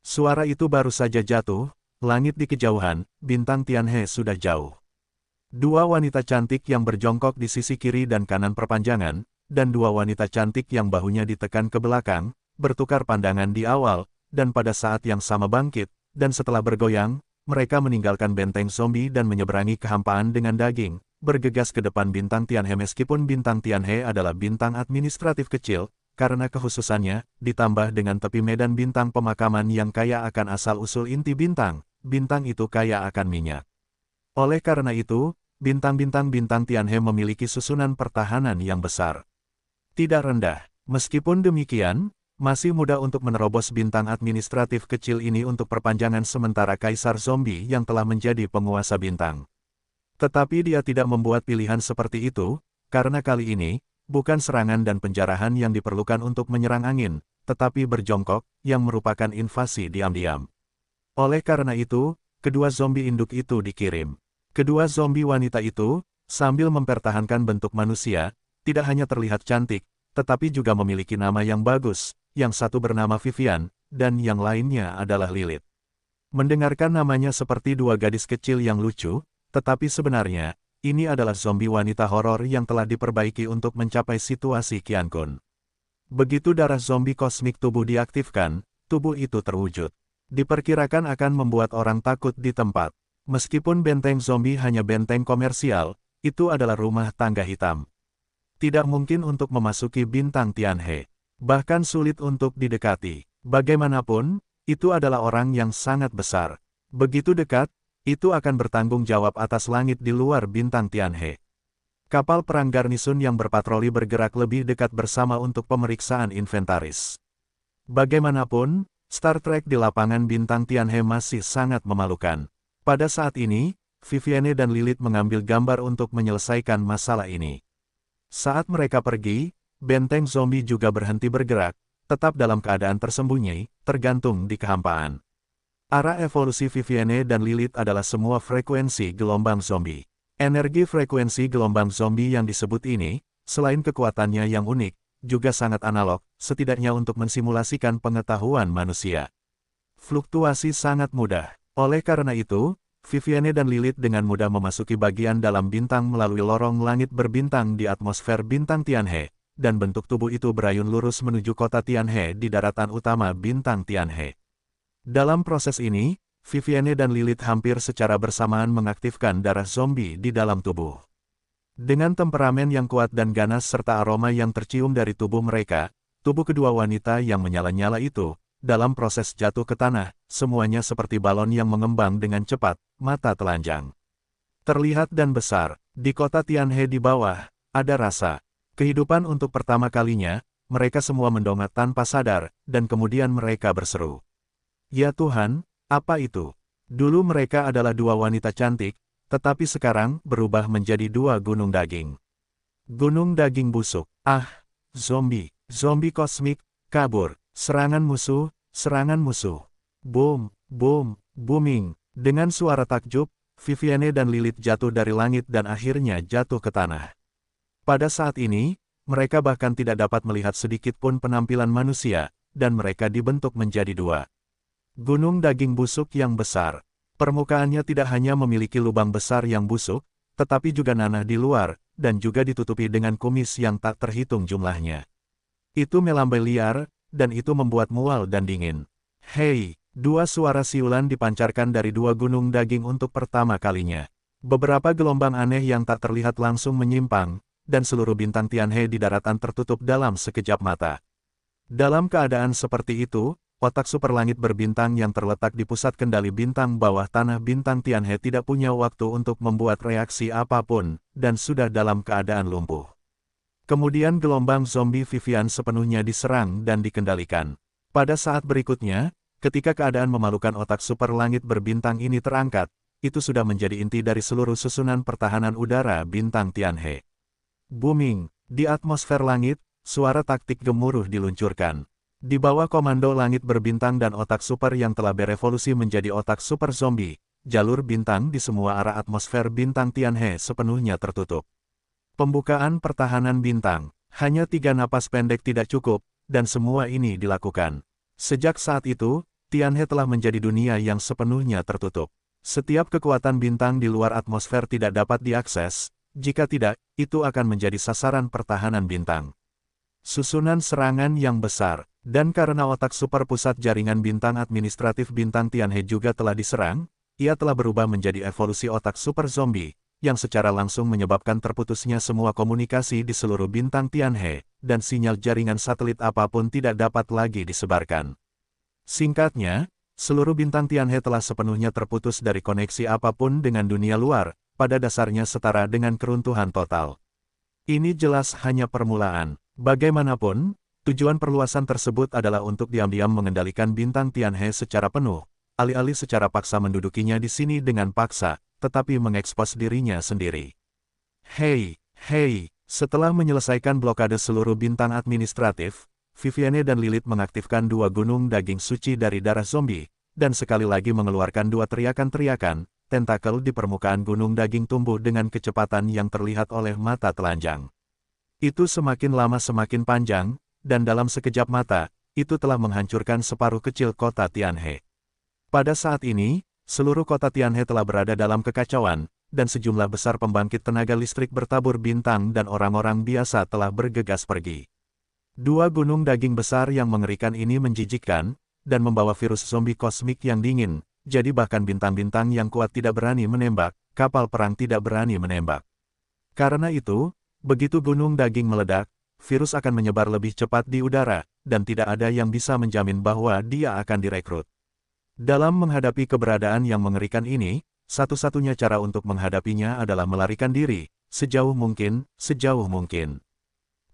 Suara itu baru saja jatuh, langit di kejauhan, bintang Tianhe sudah jauh. 2 wanita cantik yang berjongkok di sisi kiri dan kanan perpanjangan, dan 2 wanita cantik yang bahunya ditekan ke belakang, bertukar pandangan di awal, dan pada saat yang sama bangkit, dan setelah bergoyang, mereka meninggalkan benteng zombie dan menyeberangi kehampaan dengan daging, bergegas ke depan bintang Tianhe. Meskipun bintang Tianhe adalah bintang administratif kecil, karena kekhususannya, ditambah dengan tepi medan bintang pemakaman yang kaya akan asal-usul inti bintang, bintang itu kaya akan minyak. Oleh karena itu, bintang-bintang bintang Tianhe memiliki susunan pertahanan yang besar. Tidak rendah. Meskipun demikian, masih mudah untuk menerobos bintang administratif kecil ini untuk perpanjangan sementara Kaisar Zombie yang telah menjadi penguasa bintang. Tetapi dia tidak membuat pilihan seperti itu, karena kali ini, bukan serangan dan penjarahan yang diperlukan untuk menyerang angin, tetapi berjongkok, yang merupakan invasi diam-diam. Oleh karena itu, kedua zombie induk itu dikirim. Kedua zombie wanita itu, sambil mempertahankan bentuk manusia, tidak hanya terlihat cantik, tetapi juga memiliki nama yang bagus, yang satu bernama Vivian, dan yang lainnya adalah Lilith. Mendengarkan namanya seperti 2 gadis kecil yang lucu, tetapi sebenarnya, ini adalah zombie wanita horor yang telah diperbaiki untuk mencapai situasi Qiankun. Begitu darah zombie kosmik tubuh diaktifkan, tubuh itu terwujud. Diperkirakan akan membuat orang takut di tempat. Meskipun benteng zombie hanya benteng komersial, itu adalah rumah tangga hitam. Tidak mungkin untuk memasuki bintang Tianhe. Bahkan sulit untuk didekati. Bagaimanapun, itu adalah orang yang sangat besar. Begitu dekat, itu akan bertanggung jawab atas langit di luar bintang Tianhe. Kapal perang garnisun yang berpatroli bergerak lebih dekat bersama untuk pemeriksaan inventaris. Bagaimanapun, Star Trek di lapangan bintang Tianhe masih sangat memalukan. Pada saat ini, Vivienne dan Lilith mengambil gambar untuk menyelesaikan masalah ini. Saat mereka pergi, benteng zombie juga berhenti bergerak, tetap dalam keadaan tersembunyi, tergantung di kehampaan. Arah evolusi Vivienne dan Lilith adalah semua frekuensi gelombang zombie. Energi frekuensi gelombang zombie yang disebut ini, selain kekuatannya yang unik, juga sangat analog, setidaknya untuk mensimulasikan pengetahuan manusia. Fluktuasi sangat mudah. Oleh karena itu, Vivienne dan Lilith dengan mudah memasuki bagian dalam bintang melalui lorong langit berbintang di atmosfer bintang Tianhe, dan bentuk tubuh itu berayun lurus menuju kota Tianhe di daratan utama bintang Tianhe. Dalam proses ini, Vivienne dan Lilith hampir secara bersamaan mengaktifkan darah zombie di dalam tubuh. Dengan temperamen yang kuat dan ganas serta aroma yang tercium dari tubuh mereka, tubuh kedua wanita yang menyala-nyala itu, dalam proses jatuh ke tanah, semuanya seperti balon yang mengembang dengan cepat, mata telanjang. Terlihat dan besar, di kota Tianhe di bawah, ada rasa kehidupan untuk pertama kalinya, mereka semua mendongak tanpa sadar, dan kemudian mereka berseru. Ya Tuhan, apa itu? Dulu mereka adalah dua wanita cantik, tetapi sekarang berubah menjadi dua gunung daging. Gunung daging busuk, zombie, zombie kosmik, kabur, serangan musuh, serangan musuh. Boom, boom, booming. Dengan suara takjub, Vivienne dan Lilith jatuh dari langit dan akhirnya jatuh ke tanah. Pada saat ini, mereka bahkan tidak dapat melihat sedikit pun penampilan manusia, dan mereka dibentuk menjadi dua gunung daging busuk yang besar. Permukaannya tidak hanya memiliki lubang besar yang busuk, tetapi juga nanah di luar, dan juga ditutupi dengan kumis yang tak terhitung jumlahnya. Itu melambai liar, dan itu membuat mual dan dingin. Hei, dua suara siulan dipancarkan dari dua gunung daging untuk pertama kalinya. Beberapa gelombang aneh yang tak terlihat langsung menyimpang, dan seluruh bintang Tianhe di daratan tertutup dalam sekejap mata. Dalam keadaan seperti itu, otak super langit berbintang yang terletak di pusat kendali bintang bawah tanah bintang Tianhe tidak punya waktu untuk membuat reaksi apapun, dan sudah dalam keadaan lumpuh. Kemudian gelombang zombie Vivian sepenuhnya diserang dan dikendalikan. Pada saat berikutnya, ketika keadaan memalukan otak super langit berbintang ini terangkat, itu sudah menjadi inti dari seluruh susunan pertahanan udara bintang Tianhe. Booming, di atmosfer langit, suara taktik gemuruh diluncurkan. Di bawah komando langit berbintang dan otak super yang telah berevolusi menjadi otak super zombie, jalur bintang di semua arah atmosfer bintang Tianhe sepenuhnya tertutup. Pembukaan pertahanan bintang, hanya 3 napas pendek tidak cukup, dan semua ini dilakukan. Sejak saat itu, Tianhe telah menjadi dunia yang sepenuhnya tertutup. Setiap kekuatan bintang di luar atmosfer tidak dapat diakses, jika tidak, itu akan menjadi sasaran pertahanan bintang. Susunan serangan yang besar, dan karena otak super pusat jaringan bintang administratif bintang Tianhe juga telah diserang, ia telah berubah menjadi evolusi otak super zombie, yang secara langsung menyebabkan terputusnya semua komunikasi di seluruh bintang Tianhe, dan sinyal jaringan satelit apapun tidak dapat lagi disebarkan. Singkatnya, seluruh bintang Tianhe telah sepenuhnya terputus dari koneksi apapun dengan dunia luar, pada dasarnya setara dengan keruntuhan total. Ini jelas hanya permulaan. Bagaimanapun, tujuan perluasan tersebut adalah untuk diam-diam mengendalikan bintang Tianhe secara penuh, alih-alih secara paksa mendudukinya di sini dengan paksa, tetapi mengekspos dirinya sendiri. Hei, setelah menyelesaikan blokade seluruh bintang administratif, Vivienne dan Lilith mengaktifkan dua gunung daging suci dari darah zombie, dan sekali lagi mengeluarkan dua teriakan-teriakan, tentakel di permukaan gunung daging tumbuh dengan kecepatan yang terlihat oleh mata telanjang. Itu semakin lama semakin panjang, dan dalam sekejap mata, itu telah menghancurkan separuh kecil kota Tianhe. Pada saat ini, seluruh kota Tianhe telah berada dalam kekacauan, dan sejumlah besar pembangkit tenaga listrik bertabur bintang dan orang-orang biasa telah bergegas pergi. Dua gunung daging besar yang mengerikan ini menjijikkan, dan membawa virus zombie kosmik yang dingin, jadi bahkan bintang-bintang yang kuat tidak berani menembak, kapal perang tidak berani menembak. Karena itu, begitu gunung daging meledak, virus akan menyebar lebih cepat di udara, dan tidak ada yang bisa menjamin bahwa dia akan direkrut. Dalam menghadapi keberadaan yang mengerikan ini, satu-satunya cara untuk menghadapinya adalah melarikan diri, sejauh mungkin,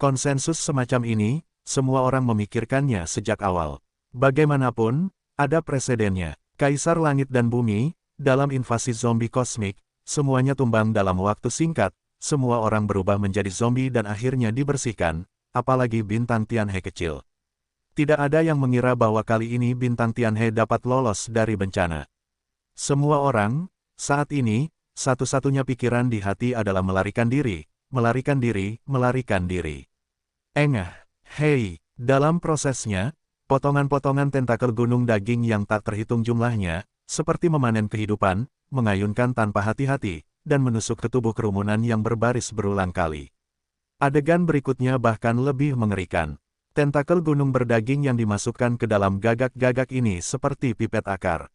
Konsensus semacam ini, semua orang memikirkannya sejak awal. Bagaimanapun, ada presidennya. Kaisar Langit dan Bumi, dalam invasi zombie kosmik, semuanya tumbang dalam waktu singkat, semua orang berubah menjadi zombie dan akhirnya dibersihkan, apalagi bintang Tianhe kecil. Tidak ada yang mengira bahwa kali ini bintang Tianhe dapat lolos dari bencana. Semua orang, saat ini, satu-satunya pikiran di hati adalah melarikan diri. Hei, dalam prosesnya, potongan-potongan tentakel gunung daging yang tak terhitung jumlahnya, seperti memanen kehidupan, mengayunkan tanpa hati-hati, dan menusuk ke tubuh kerumunan yang berbaris berulang kali. Adegan berikutnya bahkan lebih mengerikan. Tentakel gunung berdaging yang dimasukkan ke dalam gagak-gagak ini seperti pipet akar.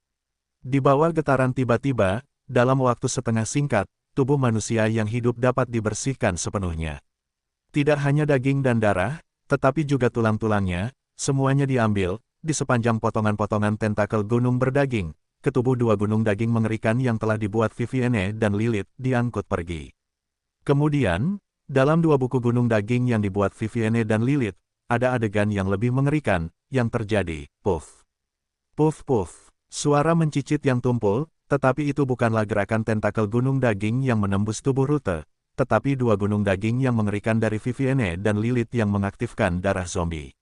Di bawah getaran tiba-tiba, dalam waktu setengah singkat, tubuh manusia yang hidup dapat dibersihkan sepenuhnya. Tidak hanya daging dan darah, tetapi juga tulang-tulangnya, semuanya diambil, di sepanjang potongan-potongan tentakel gunung berdaging, ke tubuh dua gunung daging mengerikan yang telah dibuat Vivienne dan Lilith diangkut pergi. Kemudian, dalam dua buku gunung daging yang dibuat Vivienne dan Lilith, ada adegan yang lebih mengerikan, yang terjadi, puff. Puff puff, suara mencicit yang tumpul, tetapi itu bukanlah gerakan tentakel gunung daging yang menembus tubuh Rute, tetapi dua gunung daging yang mengerikan dari Vivienne dan Lilith yang mengaktifkan darah zombie.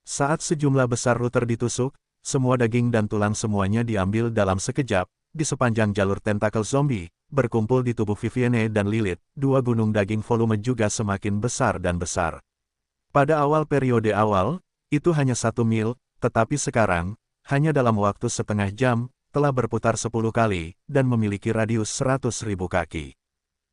Saat sejumlah besar Rute ditusuk, semua daging dan tulang semuanya diambil dalam sekejap, di sepanjang jalur tentakel zombie, berkumpul di tubuh Vivienne dan Lilith, dua gunung daging volume juga semakin besar dan besar. Pada awal periode awal, itu hanya 1 mil, tetapi sekarang, hanya dalam waktu setengah jam, telah berputar 10 kali, dan memiliki radius 100.000 kaki.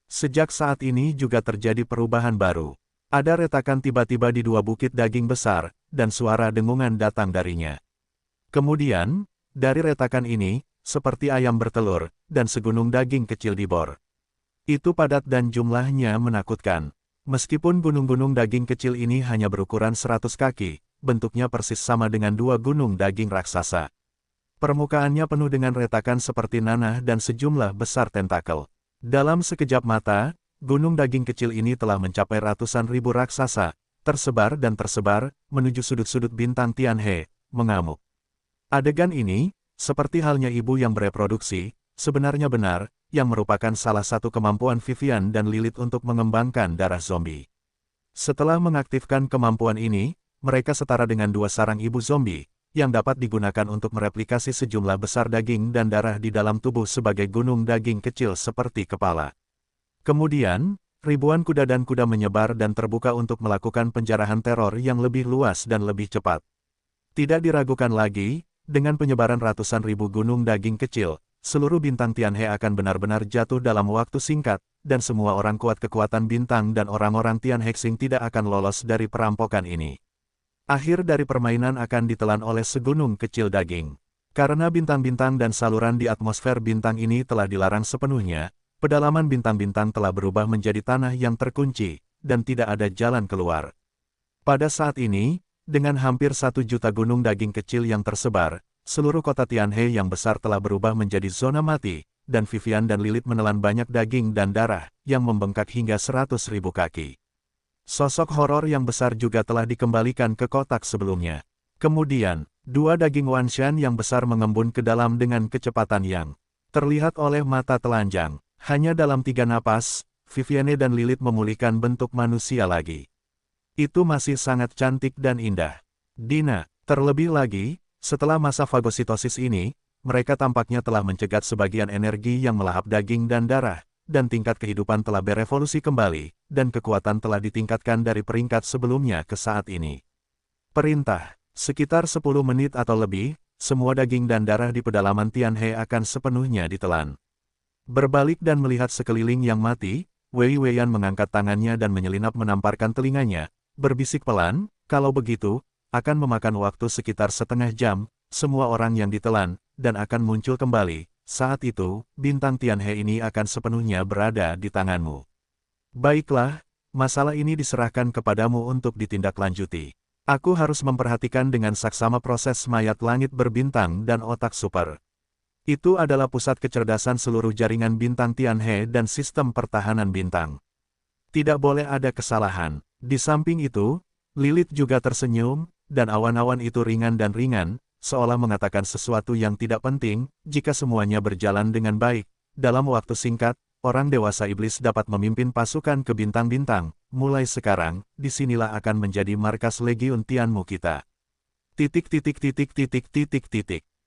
Sejak saat ini juga terjadi perubahan baru. Ada retakan tiba-tiba di dua bukit daging besar, dan suara dengungan datang darinya. Kemudian, dari retakan ini, seperti ayam bertelur, dan segunung daging kecil dibor. Itu padat dan jumlahnya menakutkan. Meskipun gunung-gunung daging kecil ini hanya berukuran 100 kaki, bentuknya persis sama dengan dua gunung daging raksasa. Permukaannya penuh dengan retakan seperti nanah dan sejumlah besar tentakel. Dalam sekejap mata, gunung daging kecil ini telah mencapai ratusan ribu raksasa, tersebar dan tersebar, menuju sudut-sudut bintang Tianhe, mengamuk. Adegan ini, seperti halnya ibu yang bereproduksi, sebenarnya benar, yang merupakan salah satu kemampuan Vivian dan Lilith untuk mengembangkan darah zombie. Setelah mengaktifkan kemampuan ini, mereka setara dengan dua sarang ibu zombie, yang dapat digunakan untuk mereplikasi sejumlah besar daging dan darah di dalam tubuh sebagai gunung daging kecil seperti kepala. Kemudian, ribuan kuda dan kuda menyebar dan terbuka untuk melakukan penjarahan teror yang lebih luas dan lebih cepat. Tidak diragukan lagi, dengan penyebaran ratusan ribu gunung daging kecil, seluruh bintang Tianhe akan benar-benar jatuh dalam waktu singkat, dan semua orang kuat kekuatan bintang dan orang-orang Tianhexing tidak akan lolos dari perampokan ini. Akhir dari permainan akan ditelan oleh segunung kecil daging. Karena bintang-bintang dan saluran di atmosfer bintang ini telah dilarang sepenuhnya, pedalaman bintang-bintang telah berubah menjadi tanah yang terkunci, dan tidak ada jalan keluar. Pada saat ini, dengan hampir 1 juta gunung daging kecil yang tersebar, seluruh kota Tianhe yang besar telah berubah menjadi zona mati, dan Vivian dan Lilith menelan banyak daging dan darah, yang membengkak hingga 100.000 kaki. Sosok horor yang besar juga telah dikembalikan ke kotak sebelumnya. Kemudian, dua daging Wanshan yang besar mengembun ke dalam dengan kecepatan yang terlihat oleh mata telanjang. Hanya dalam 3 napas, Vivienne dan Lilith memulihkan bentuk manusia lagi. Itu masih sangat cantik dan indah. Dina, terlebih lagi, setelah masa fagositosis ini, mereka tampaknya telah mencegat sebagian energi yang melahap daging dan darah, dan tingkat kehidupan telah berevolusi kembali, dan kekuatan telah ditingkatkan dari peringkat sebelumnya ke saat ini. Perintah, sekitar 10 menit atau lebih, semua daging dan darah di pedalaman Tianhe akan sepenuhnya ditelan. Berbalik dan melihat sekeliling yang mati, Wei Weiyan mengangkat tangannya dan menyelinap menamparkan telinganya, berbisik pelan, kalau begitu, akan memakan waktu sekitar setengah jam, semua orang yang ditelan, dan akan muncul kembali. Saat itu, bintang Tianhe ini akan sepenuhnya berada di tanganmu. Baiklah, masalah ini diserahkan kepadamu untuk ditindaklanjuti. Aku harus memperhatikan dengan saksama proses mayat langit berbintang dan otak super. Itu adalah pusat kecerdasan seluruh jaringan bintang Tianhe dan sistem pertahanan bintang. Tidak boleh ada kesalahan. Di samping itu, Lilith juga tersenyum, dan awan-awan itu ringan dan ringan, seolah mengatakan sesuatu yang tidak penting. Jika semuanya berjalan dengan baik, dalam waktu singkat, orang dewasa iblis dapat memimpin pasukan ke bintang-bintang. Mulai sekarang, disinilah akan menjadi markas Legiun Tianmu kita.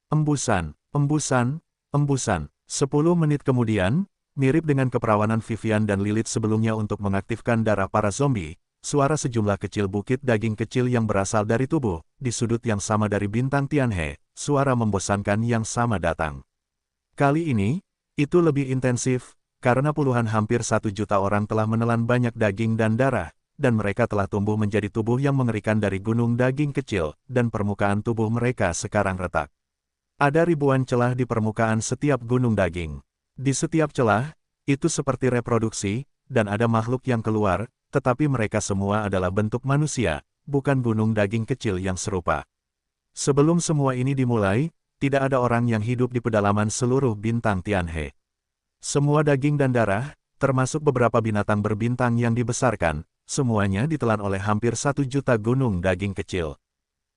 Embusan, embusan, embusan. 10 menit kemudian, mirip dengan keperawanan Vivian dan Lilith sebelumnya untuk mengaktifkan darah para zombie, suara sejumlah kecil bukit daging kecil yang berasal dari tubuh, di sudut yang sama dari bintang Tianhe, suara membosankan yang sama datang. Kali ini, Itu lebih intensif, karena puluhan hampir 1 juta orang telah menelan banyak daging dan darah, dan mereka telah tumbuh menjadi tubuh yang mengerikan dari gunung daging kecil, dan permukaan tubuh mereka sekarang retak. Ada ribuan celah di permukaan setiap gunung daging. Di setiap celah, itu seperti reproduksi, dan ada makhluk yang keluar, tetapi mereka semua adalah bentuk manusia, bukan gunung daging kecil yang serupa. Sebelum semua ini dimulai, tidak ada orang yang hidup di pedalaman seluruh bintang Tianhe. Semua daging dan darah, termasuk beberapa binatang berbintang yang dibesarkan, semuanya ditelan oleh hampir 1 juta gunung daging kecil.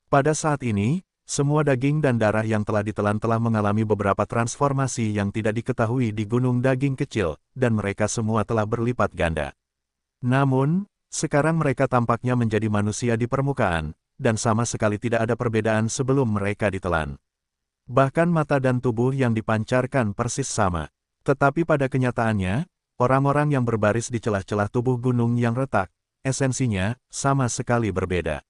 Pada saat ini, semua daging dan darah yang telah ditelan telah mengalami beberapa transformasi yang tidak diketahui di gunung daging kecil, dan mereka semua telah berlipat ganda. Namun, sekarang mereka tampaknya menjadi manusia di permukaan, dan sama sekali tidak ada perbedaan sebelum mereka ditelan. Bahkan mata dan tubuh yang dipancarkan persis sama. Tetapi pada kenyataannya, orang-orang yang berbaris di celah-celah tubuh gunung yang retak, esensinya, sama sekali berbeda.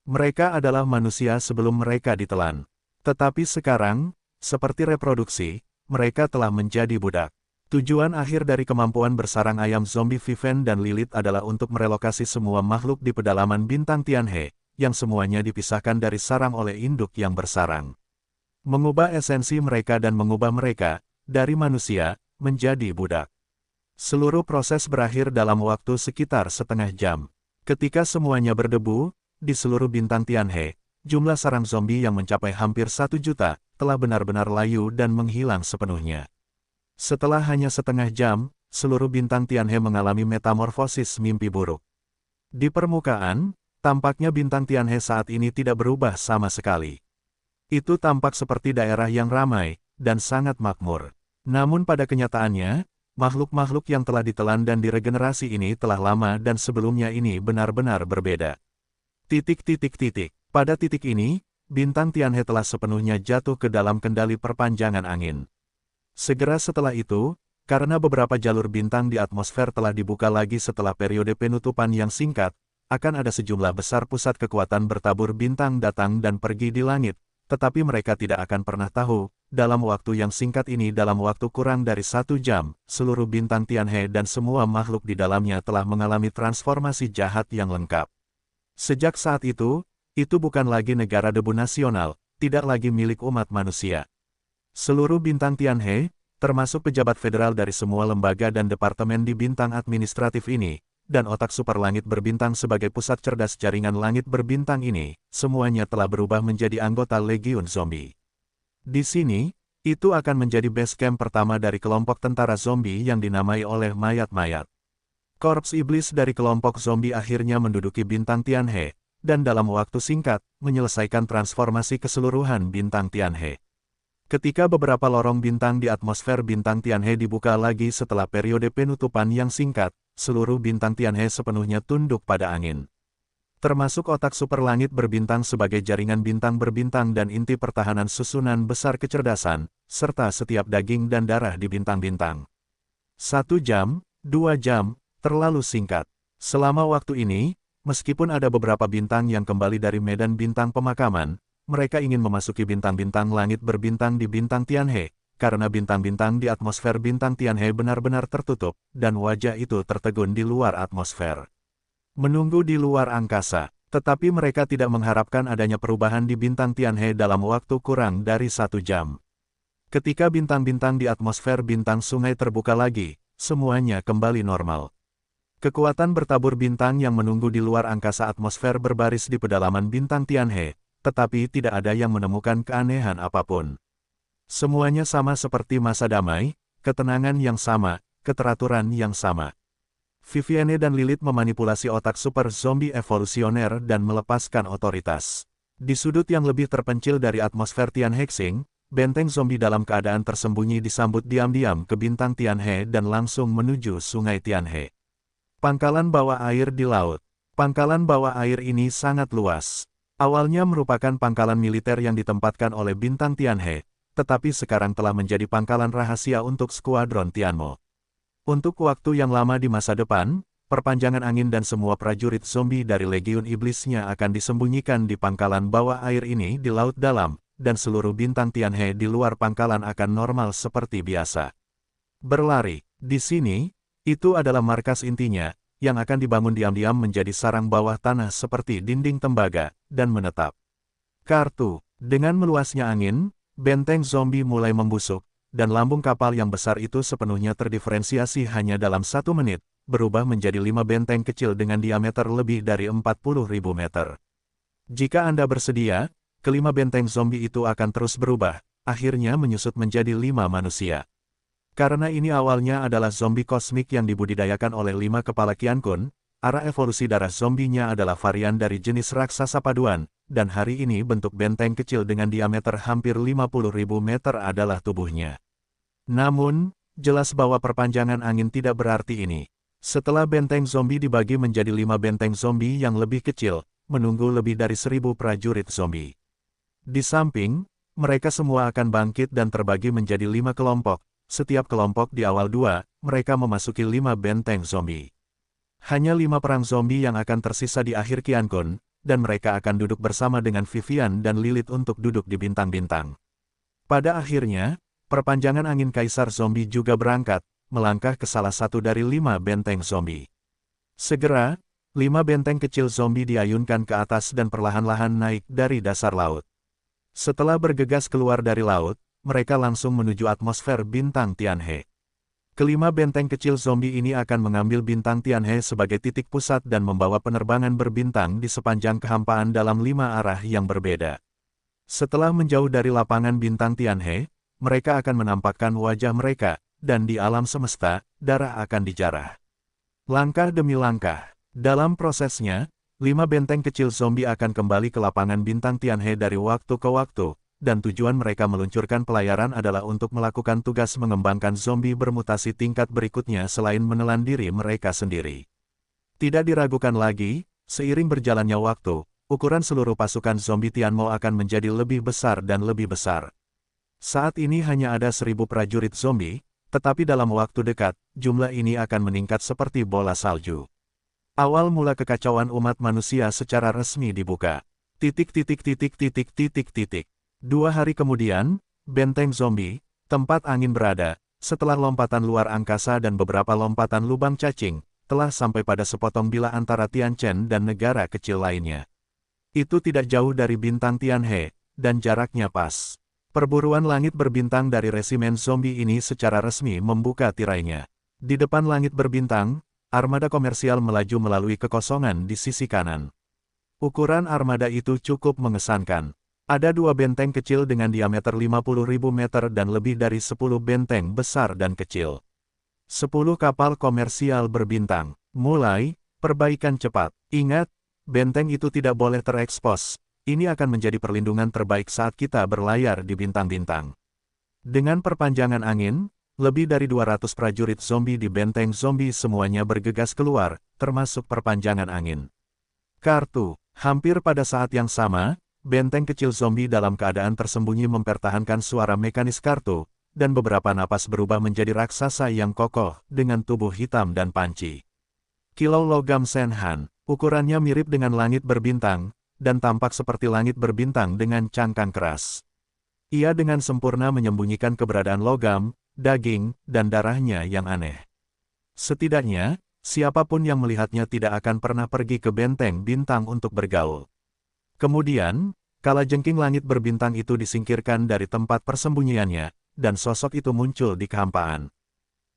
Mereka adalah manusia sebelum mereka ditelan. Tetapi sekarang, seperti reproduksi, mereka telah menjadi budak. Tujuan akhir dari kemampuan bersarang ayam zombie Viven dan Lilith adalah untuk merelokasi semua makhluk di pedalaman bintang Tianhe, yang semuanya dipisahkan dari sarang oleh induk yang bersarang. Mengubah esensi mereka dan mengubah mereka, dari manusia, menjadi budak. Seluruh proses berakhir dalam waktu sekitar setengah jam. Ketika semuanya berdebu, di seluruh bintang Tianhe, jumlah sarang zombie yang mencapai hampir 1 juta, telah benar-benar layu dan menghilang sepenuhnya. Setelah hanya setengah jam, seluruh bintang Tianhe mengalami metamorfosis mimpi buruk. Di permukaan, tampaknya bintang Tianhe saat ini tidak berubah sama sekali. Itu tampak seperti daerah yang ramai, dan sangat makmur. Namun pada kenyataannya, makhluk-makhluk yang telah ditelan dan diregenerasi ini telah lama dan sebelumnya ini benar-benar berbeda. Pada titik ini, bintang Tianhe telah sepenuhnya jatuh ke dalam kendali perpanjangan angin. Segera setelah itu, karena beberapa jalur bintang di atmosfer telah dibuka lagi setelah periode penutupan yang singkat, akan ada sejumlah besar pusat kekuatan bertabur bintang datang dan pergi di langit, tetapi mereka tidak akan pernah tahu, dalam waktu yang singkat ini dalam waktu kurang dari 1 jam, seluruh bintang Tianhe dan semua makhluk di dalamnya telah mengalami transformasi jahat yang lengkap. Sejak saat itu bukan lagi negara debu nasional, tidak lagi milik umat manusia. Seluruh bintang Tianhe, termasuk pejabat federal dari semua lembaga dan departemen di bintang administratif ini, dan otak super langit berbintang sebagai pusat cerdas jaringan langit berbintang ini, semuanya telah berubah menjadi anggota Legiun Zombie. Di sini, itu akan menjadi base camp pertama dari kelompok tentara zombie yang dinamai oleh mayat-mayat. Korps iblis dari kelompok zombie akhirnya menduduki bintang Tianhe, dan dalam waktu singkat, menyelesaikan transformasi keseluruhan bintang Tianhe. Ketika beberapa lorong bintang di atmosfer bintang Tianhe dibuka lagi setelah periode penutupan yang singkat, seluruh bintang Tianhe sepenuhnya tunduk pada angin. Termasuk otak super langit berbintang sebagai jaringan bintang berbintang dan inti pertahanan susunan besar kecerdasan, serta setiap daging dan darah di bintang-bintang. 1 jam, 2 jam, terlalu singkat. Selama waktu ini, meskipun ada beberapa bintang yang kembali dari medan bintang pemakaman, mereka ingin memasuki bintang-bintang langit berbintang di bintang Tianhe, karena bintang-bintang di atmosfer bintang Tianhe benar-benar tertutup, dan wajah itu tertegun di luar atmosfer. Menunggu di luar angkasa, tetapi mereka tidak mengharapkan adanya perubahan di bintang Tianhe dalam waktu kurang dari 1 jam. Ketika bintang-bintang di atmosfer bintang sungai terbuka lagi, semuanya kembali normal. Kekuatan bertabur bintang yang menunggu di luar angkasa atmosfer berbaris di pedalaman bintang Tianhe, tetapi tidak ada yang menemukan keanehan apapun. Semuanya sama seperti masa damai, ketenangan yang sama, keteraturan yang sama. Vivienne dan Lilith memanipulasi otak super zombie evolusioner dan melepaskan otoritas. Di sudut yang lebih terpencil dari atmosfer Tianhexing, benteng zombie dalam keadaan tersembunyi disambut diam-diam ke bintang Tianhe dan langsung menuju sungai Tianhe. Pangkalan bawah air di laut. Pangkalan bawah air ini sangat luas. Awalnya merupakan pangkalan militer yang ditempatkan oleh bintang Tianhe, tetapi sekarang telah menjadi pangkalan rahasia untuk skuadron Tianmo. Untuk waktu yang lama di masa depan, perpanjangan angin dan semua prajurit zombie dari Legiun Iblisnya akan disembunyikan di pangkalan bawah air ini di laut dalam, dan seluruh bintang Tianhe di luar pangkalan akan normal seperti biasa. Berlari. Di sini, itu adalah markas intinya, yang akan dibangun diam-diam menjadi sarang bawah tanah seperti dinding tembaga, dan menetap. Kartu. Dengan meluasnya angin, benteng zombie mulai membusuk, dan lambung kapal yang besar itu sepenuhnya terdiferensiasi hanya dalam 1 menit, berubah menjadi 5 benteng kecil dengan diameter lebih dari 40.000 meter. Jika Anda bersedia, kelima benteng zombie itu akan terus berubah, akhirnya menyusut menjadi 5 manusia. Karena ini awalnya adalah zombie kosmik yang dibudidayakan oleh 5 kepala Qiankun, arah evolusi darah zombinya adalah varian dari jenis raksasa paduan, dan hari ini bentuk benteng kecil dengan diameter hampir 50.000 meter adalah tubuhnya. Namun, jelas bahwa perpanjangan angin tidak berarti ini. Setelah benteng zombie dibagi menjadi 5 benteng zombie yang lebih kecil, menunggu lebih dari 1.000 prajurit zombie. Di samping, mereka semua akan bangkit dan terbagi menjadi 5 kelompok. Setiap kelompok di awal 2, mereka memasuki 5 benteng zombie. Hanya 5 perang zombie yang akan tersisa di akhir Qiankun, dan mereka akan duduk bersama dengan Vivian dan Lilith untuk duduk di bintang-bintang. Pada akhirnya, perpanjangan angin Kaisar Zombie juga berangkat, melangkah ke salah satu dari 5 benteng zombie. Segera, 5 benteng kecil zombie diayunkan ke atas dan perlahan-lahan naik dari dasar laut. Setelah bergegas keluar dari laut, mereka langsung menuju atmosfer bintang Tianhe. Kelima benteng kecil zombie ini akan mengambil bintang Tianhe sebagai titik pusat dan membawa penerbangan berbintang di sepanjang kehampaan dalam 5 arah yang berbeda. Setelah menjauh dari lapangan bintang Tianhe, mereka akan menampakkan wajah mereka, dan di alam semesta, darah akan dijarah. Langkah demi langkah. Dalam prosesnya, 5 benteng kecil zombie akan kembali ke lapangan bintang Tianhe dari waktu ke waktu, dan tujuan mereka meluncurkan pelayaran adalah untuk melakukan tugas mengembangkan zombie bermutasi tingkat berikutnya selain menelan diri mereka sendiri. Tidak diragukan lagi, seiring berjalannya waktu, ukuran seluruh pasukan zombie Tianmo akan menjadi lebih besar dan lebih besar. Saat ini hanya ada 1.000 prajurit zombie, tetapi dalam waktu dekat, jumlah ini akan meningkat seperti bola salju. Awal mula kekacauan umat manusia secara resmi dibuka. 2 hari kemudian, benteng zombie, tempat angin berada, setelah lompatan luar angkasa dan beberapa lompatan lubang cacing, telah sampai pada sepotong bila antara Tianchen dan negara kecil lainnya. Itu tidak jauh dari bintang Tianhe, dan jaraknya pas. Perburuan langit berbintang dari resimen zombie ini secara resmi membuka tirainya. Di depan langit berbintang, armada komersial melaju melalui kekosongan di sisi kanan. Ukuran armada itu cukup mengesankan. Ada 2 benteng kecil dengan diameter 50.000 meter dan lebih dari 10 benteng besar dan kecil. 10 kapal komersial berbintang. Mulai, perbaikan cepat. Ingat, benteng itu tidak boleh terekspos. Ini akan menjadi perlindungan terbaik saat kita berlayar di bintang-bintang. Dengan perpanjangan angin, lebih dari 200 prajurit zombie di benteng zombie semuanya bergegas keluar, termasuk perpanjangan angin. Kartu. Hampir pada saat yang sama, benteng kecil zombie dalam keadaan tersembunyi mempertahankan suara mekanis kartu, dan beberapa napas berubah menjadi raksasa yang kokoh, dengan tubuh hitam dan panci. Kilau logam Senhan, ukurannya mirip dengan langit berbintang, dan tampak seperti langit berbintang dengan cangkang keras. Ia dengan sempurna menyembunyikan keberadaan logam, daging, dan darahnya yang aneh. Setidaknya, siapapun yang melihatnya tidak akan pernah pergi ke benteng bintang untuk bergaul. Kemudian, kalajengking langit berbintang itu disingkirkan dari tempat persembunyiannya, dan sosok itu muncul di kehampaan.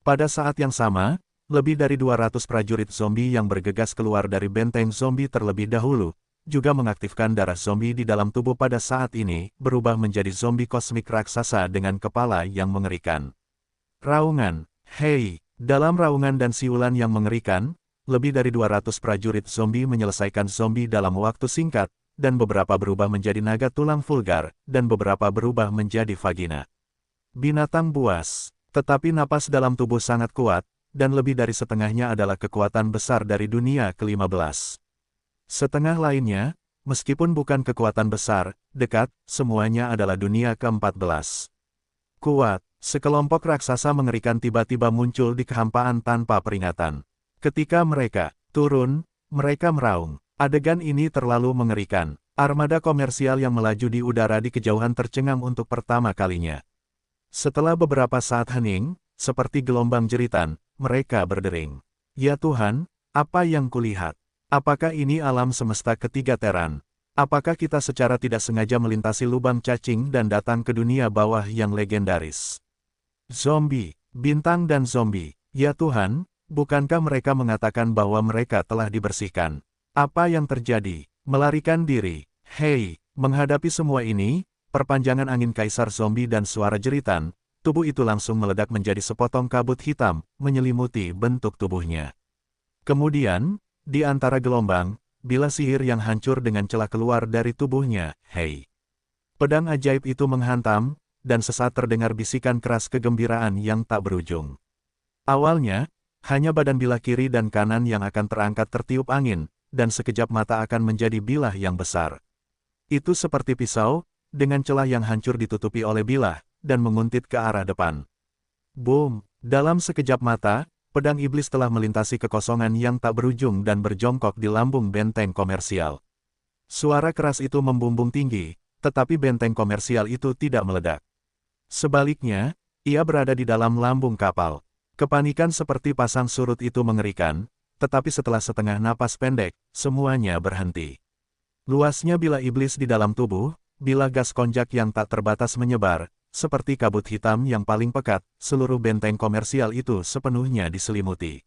Pada saat yang sama, lebih dari 200 prajurit zombie yang bergegas keluar dari benteng zombie terlebih dahulu, juga mengaktifkan darah zombie di dalam tubuh pada saat ini, berubah menjadi zombie kosmik raksasa dengan kepala yang mengerikan. Raungan, hei, dalam raungan dan siulan yang mengerikan, lebih dari 200 prajurit zombie menyelesaikan zombie dalam waktu singkat, dan beberapa berubah menjadi naga tulang vulgar, dan beberapa berubah menjadi vagina. Binatang buas, tetapi napas dalam tubuh sangat kuat, dan lebih dari setengahnya adalah kekuatan besar dari dunia ke-15. Setengah lainnya, meskipun bukan kekuatan besar, dekat, semuanya adalah dunia ke-14. Kuat, sekelompok raksasa mengerikan tiba-tiba muncul di kehampaan tanpa peringatan. Ketika mereka turun, mereka meraung. Adegan ini terlalu mengerikan. Armada komersial yang melaju di udara di kejauhan tercengang untuk pertama kalinya. Setelah beberapa saat hening, seperti gelombang jeritan, mereka berdering. Ya Tuhan, apa yang kulihat? Apakah ini alam semesta ketiga Teran? Apakah kita secara tidak sengaja melintasi lubang cacing dan datang ke dunia bawah yang legendaris? Zombie, bintang dan zombie. Ya Tuhan, bukankah mereka mengatakan bahwa mereka telah dibersihkan? Apa yang terjadi? Melarikan diri. Hei, menghadapi semua ini, perpanjangan angin kaisar zombie dan suara jeritan, tubuh itu langsung meledak menjadi sepotong kabut hitam, menyelimuti bentuk tubuhnya. Kemudian, di antara gelombang, bilah sihir yang hancur dengan celah keluar dari tubuhnya. Hei! Pedang ajaib itu menghantam, dan sesaat terdengar bisikan keras kegembiraan yang tak berujung. Awalnya, hanya badan bilah kiri dan kanan yang akan terangkat tertiup angin, dan sekejap mata akan menjadi bilah yang besar. Itu seperti pisau, dengan celah yang hancur ditutupi oleh bilah, dan menguntit ke arah depan. Boom! Dalam sekejap mata, pedang iblis telah melintasi kekosongan yang tak berujung dan berjongkok di lambung benteng komersial. Suara keras itu membumbung tinggi, tetapi benteng komersial itu tidak meledak. Sebaliknya, ia berada di dalam lambung kapal. Kepanikan seperti pasang surut itu mengerikan, tetapi setelah setengah napas pendek, semuanya berhenti. Luasnya bilah iblis di dalam tubuh, bilah gas konjak yang tak terbatas menyebar, seperti kabut hitam yang paling pekat, seluruh benteng komersial itu sepenuhnya diselimuti.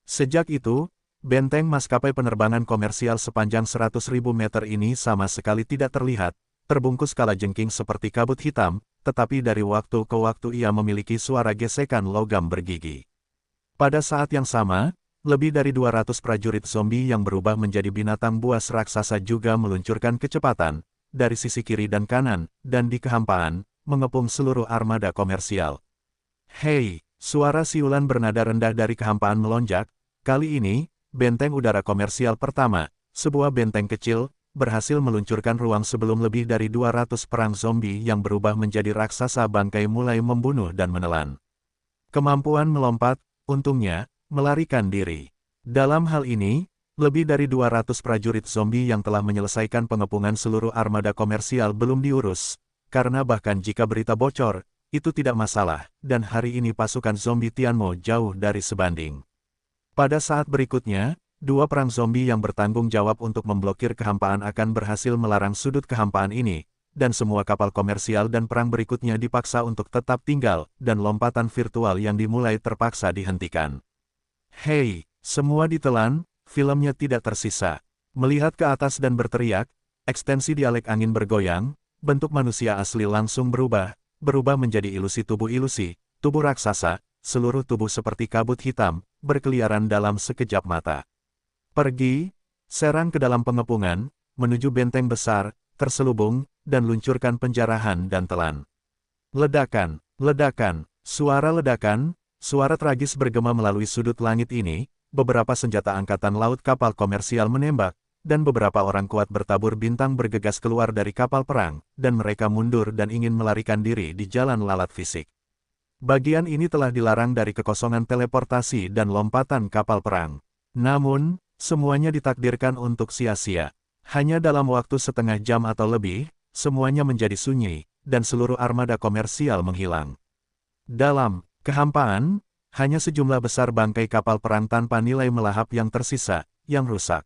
Sejak itu, benteng maskapai penerbangan komersial sepanjang 100.000 meter ini sama sekali tidak terlihat, terbungkus kalajengking seperti kabut hitam, tetapi dari waktu ke waktu ia memiliki suara gesekan logam bergigi. Pada saat yang sama, lebih dari 200 prajurit zombie yang berubah menjadi binatang buas raksasa juga meluncurkan kecepatan, dari sisi kiri dan kanan, dan di kehampaan, mengepung seluruh armada komersial. Hei, suara siulan bernada rendah dari kehampaan melonjak, kali ini, benteng udara komersial pertama, sebuah benteng kecil, berhasil meluncurkan ruang sebelum lebih dari 200 perang zombie yang berubah menjadi raksasa bangkai mulai membunuh dan menelan. Kemampuan melompat, untungnya, melarikan diri. Dalam hal ini, lebih dari 200 prajurit zombie yang telah menyelesaikan pengepungan seluruh armada komersial belum diurus, karena bahkan jika berita bocor, itu tidak masalah, dan hari ini pasukan zombie Tianmo jauh dari sebanding. Pada saat berikutnya, dua perang zombie yang bertanggung jawab untuk memblokir kehampaan akan berhasil melarang sudut kehampaan ini, dan semua kapal komersial dan perang berikutnya dipaksa untuk tetap tinggal, dan lompatan virtual yang dimulai terpaksa dihentikan. Hei, semua ditelan, filmnya tidak tersisa. Melihat ke atas dan berteriak, ekstensi dialek angin bergoyang, bentuk manusia asli langsung berubah menjadi ilusi, tubuh raksasa, seluruh tubuh seperti kabut hitam, berkeliaran dalam sekejap mata. Pergi, serang ke dalam pengepungan, menuju benteng besar, terselubung, dan luncurkan penjarahan dan telan. Ledakan, ledakan, suara tragis bergema melalui sudut langit ini, beberapa senjata angkatan laut kapal komersial menembak, dan beberapa orang kuat bertabur bintang bergegas keluar dari kapal perang, dan mereka mundur dan ingin melarikan diri di jalan lalat fisik. Bagian ini telah dilarang dari kekosongan teleportasi dan lompatan kapal perang. Namun, semuanya ditakdirkan untuk sia-sia. Hanya dalam waktu setengah jam atau lebih, semuanya menjadi sunyi, dan seluruh armada komersial menghilang. Dalam kehampaan, hanya sejumlah besar bangkai kapal perang tanpa nilai melahap yang tersisa, yang rusak.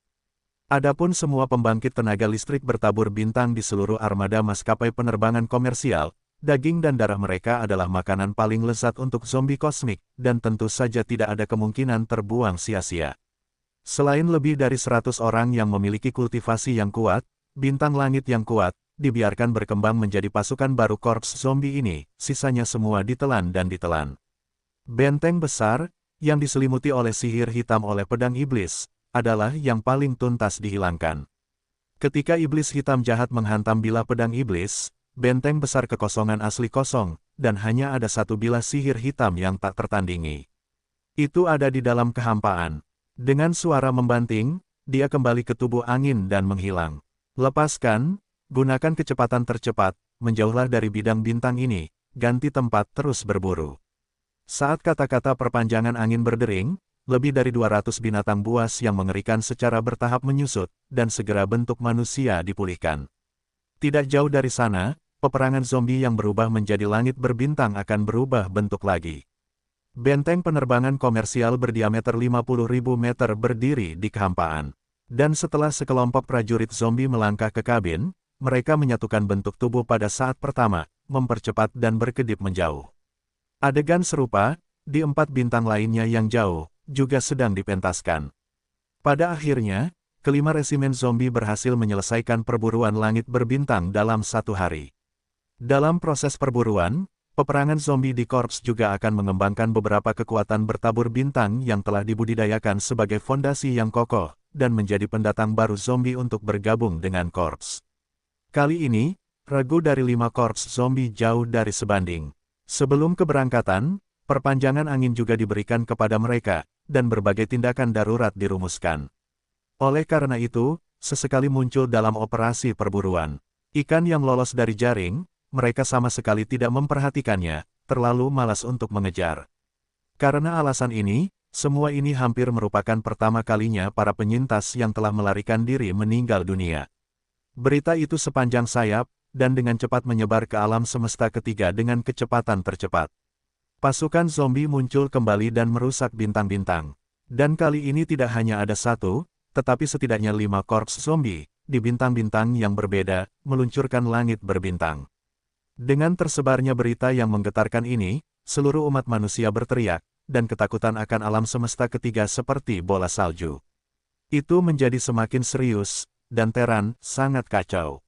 Adapun semua pembangkit tenaga listrik bertabur bintang di seluruh armada maskapai penerbangan komersial, daging dan darah mereka adalah makanan paling lezat untuk zombie kosmik, dan tentu saja tidak ada kemungkinan terbuang sia-sia. Selain lebih dari 100 orang yang memiliki kultivasi yang kuat, bintang langit yang kuat, dibiarkan berkembang menjadi pasukan baru korps zombie ini, sisanya semua ditelan dan ditelan. Benteng besar, yang diselimuti oleh sihir hitam oleh pedang iblis, adalah yang paling tuntas dihilangkan. Ketika iblis hitam jahat menghantam bilah pedang iblis, benteng besar kekosongan asli kosong, dan hanya ada satu bilah sihir hitam yang tak tertandingi. Itu ada di dalam kehampaan. Dengan suara membanting, dia kembali ke tubuh angin dan menghilang. Lepaskan, gunakan kecepatan tercepat, menjauhlah dari bidang bintang ini, ganti tempat terus berburu. Saat kata-kata perpanjangan angin berdering, lebih dari 200 binatang buas yang mengerikan secara bertahap menyusut, dan segera bentuk manusia dipulihkan. Tidak jauh dari sana, peperangan zombie yang berubah menjadi langit berbintang akan berubah bentuk lagi. Benteng penerbangan komersial berdiameter 50.000 meter berdiri di kehampaan. Dan setelah sekelompok prajurit zombie melangkah ke kabin, mereka menyatukan bentuk tubuh pada saat pertama, mempercepat dan berkedip menjauh. Adegan serupa, di 4 bintang lainnya yang jauh, juga sedang dipentaskan. Pada akhirnya, kelima resimen zombie berhasil menyelesaikan perburuan langit berbintang dalam 1 hari. Dalam proses perburuan, peperangan zombie di korps juga akan mengembangkan beberapa kekuatan bertabur bintang yang telah dibudidayakan sebagai fondasi yang kokoh, dan menjadi pendatang baru zombie untuk bergabung dengan korps. Kali ini, regu dari 5 korps zombie jauh dari sebanding. Sebelum keberangkatan, perpanjangan angin juga diberikan kepada mereka, dan berbagai tindakan darurat dirumuskan. Oleh karena itu, sesekali muncul dalam operasi perburuan ikan yang lolos dari jaring, mereka sama sekali tidak memperhatikannya, terlalu malas untuk mengejar. Karena alasan ini, semua ini hampir merupakan pertama kalinya para penyintas yang telah melarikan diri meninggal dunia. Berita itu sepanjang sayap, dan dengan cepat menyebar ke alam semesta ketiga dengan kecepatan tercepat. Pasukan zombie muncul kembali dan merusak bintang-bintang. Dan kali ini tidak hanya ada 1, tetapi setidaknya 5 korps zombie, di bintang-bintang yang berbeda, meluncurkan langit berbintang. Dengan tersebarnya berita yang menggetarkan ini, seluruh umat manusia berteriak, dan ketakutan akan alam semesta ketiga seperti bola salju. Itu menjadi semakin serius, dan Terran sangat kacau.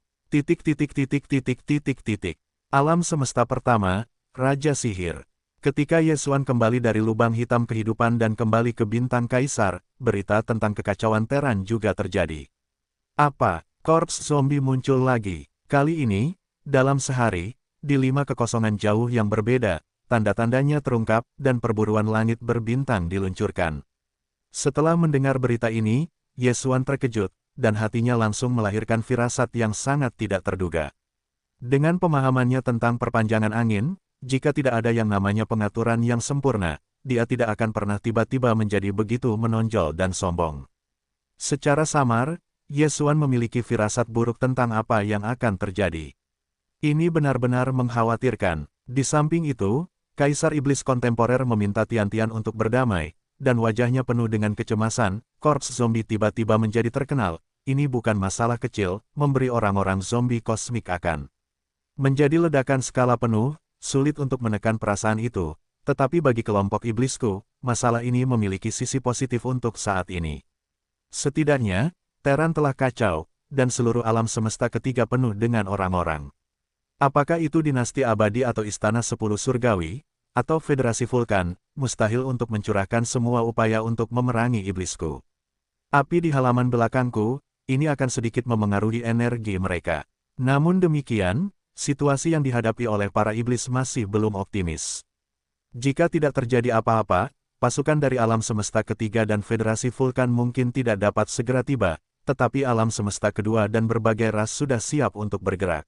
Alam semesta pertama, Raja Sihir. Ketika Yesuan kembali dari lubang hitam kehidupan dan kembali ke bintang Kaisar, berita tentang kekacauan Terran juga terjadi. Apa? Korps zombie muncul lagi. Kali ini, dalam sehari, di 5 kekosongan jauh yang berbeda, tanda-tandanya terungkap, dan perburuan langit berbintang diluncurkan. Setelah mendengar berita ini, Yesuan terkejut, dan hatinya langsung melahirkan firasat yang sangat tidak terduga. Dengan pemahamannya tentang perpanjangan angin, jika tidak ada yang namanya pengaturan yang sempurna, dia tidak akan pernah tiba-tiba menjadi begitu menonjol dan sombong. Secara samar, Yesuan memiliki firasat buruk tentang apa yang akan terjadi. Ini benar-benar mengkhawatirkan. Di samping itu, Kaisar Iblis kontemporer meminta Tian-Tian untuk berdamai, dan wajahnya penuh dengan kecemasan. Korps zombie tiba-tiba menjadi terkenal. Ini bukan masalah kecil, memberi orang-orang zombie kosmik akan menjadi ledakan skala penuh, sulit untuk menekan perasaan itu, tetapi bagi kelompok iblisku, masalah ini memiliki sisi positif untuk saat ini. Setidaknya, Terran telah kacau, dan seluruh alam semesta ketiga penuh dengan orang-orang. Apakah itu dinasti abadi atau istana 10 surgawi, atau federasi vulkan, mustahil untuk mencurahkan semua upaya untuk memerangi iblisku. Api di halaman belakangku, ini akan sedikit memengaruhi energi mereka. Namun demikian, situasi yang dihadapi oleh para iblis masih belum optimis. Jika tidak terjadi apa-apa, pasukan dari alam semesta ketiga dan federasi vulkan mungkin tidak dapat segera tiba, tetapi alam semesta kedua dan berbagai ras sudah siap untuk bergerak.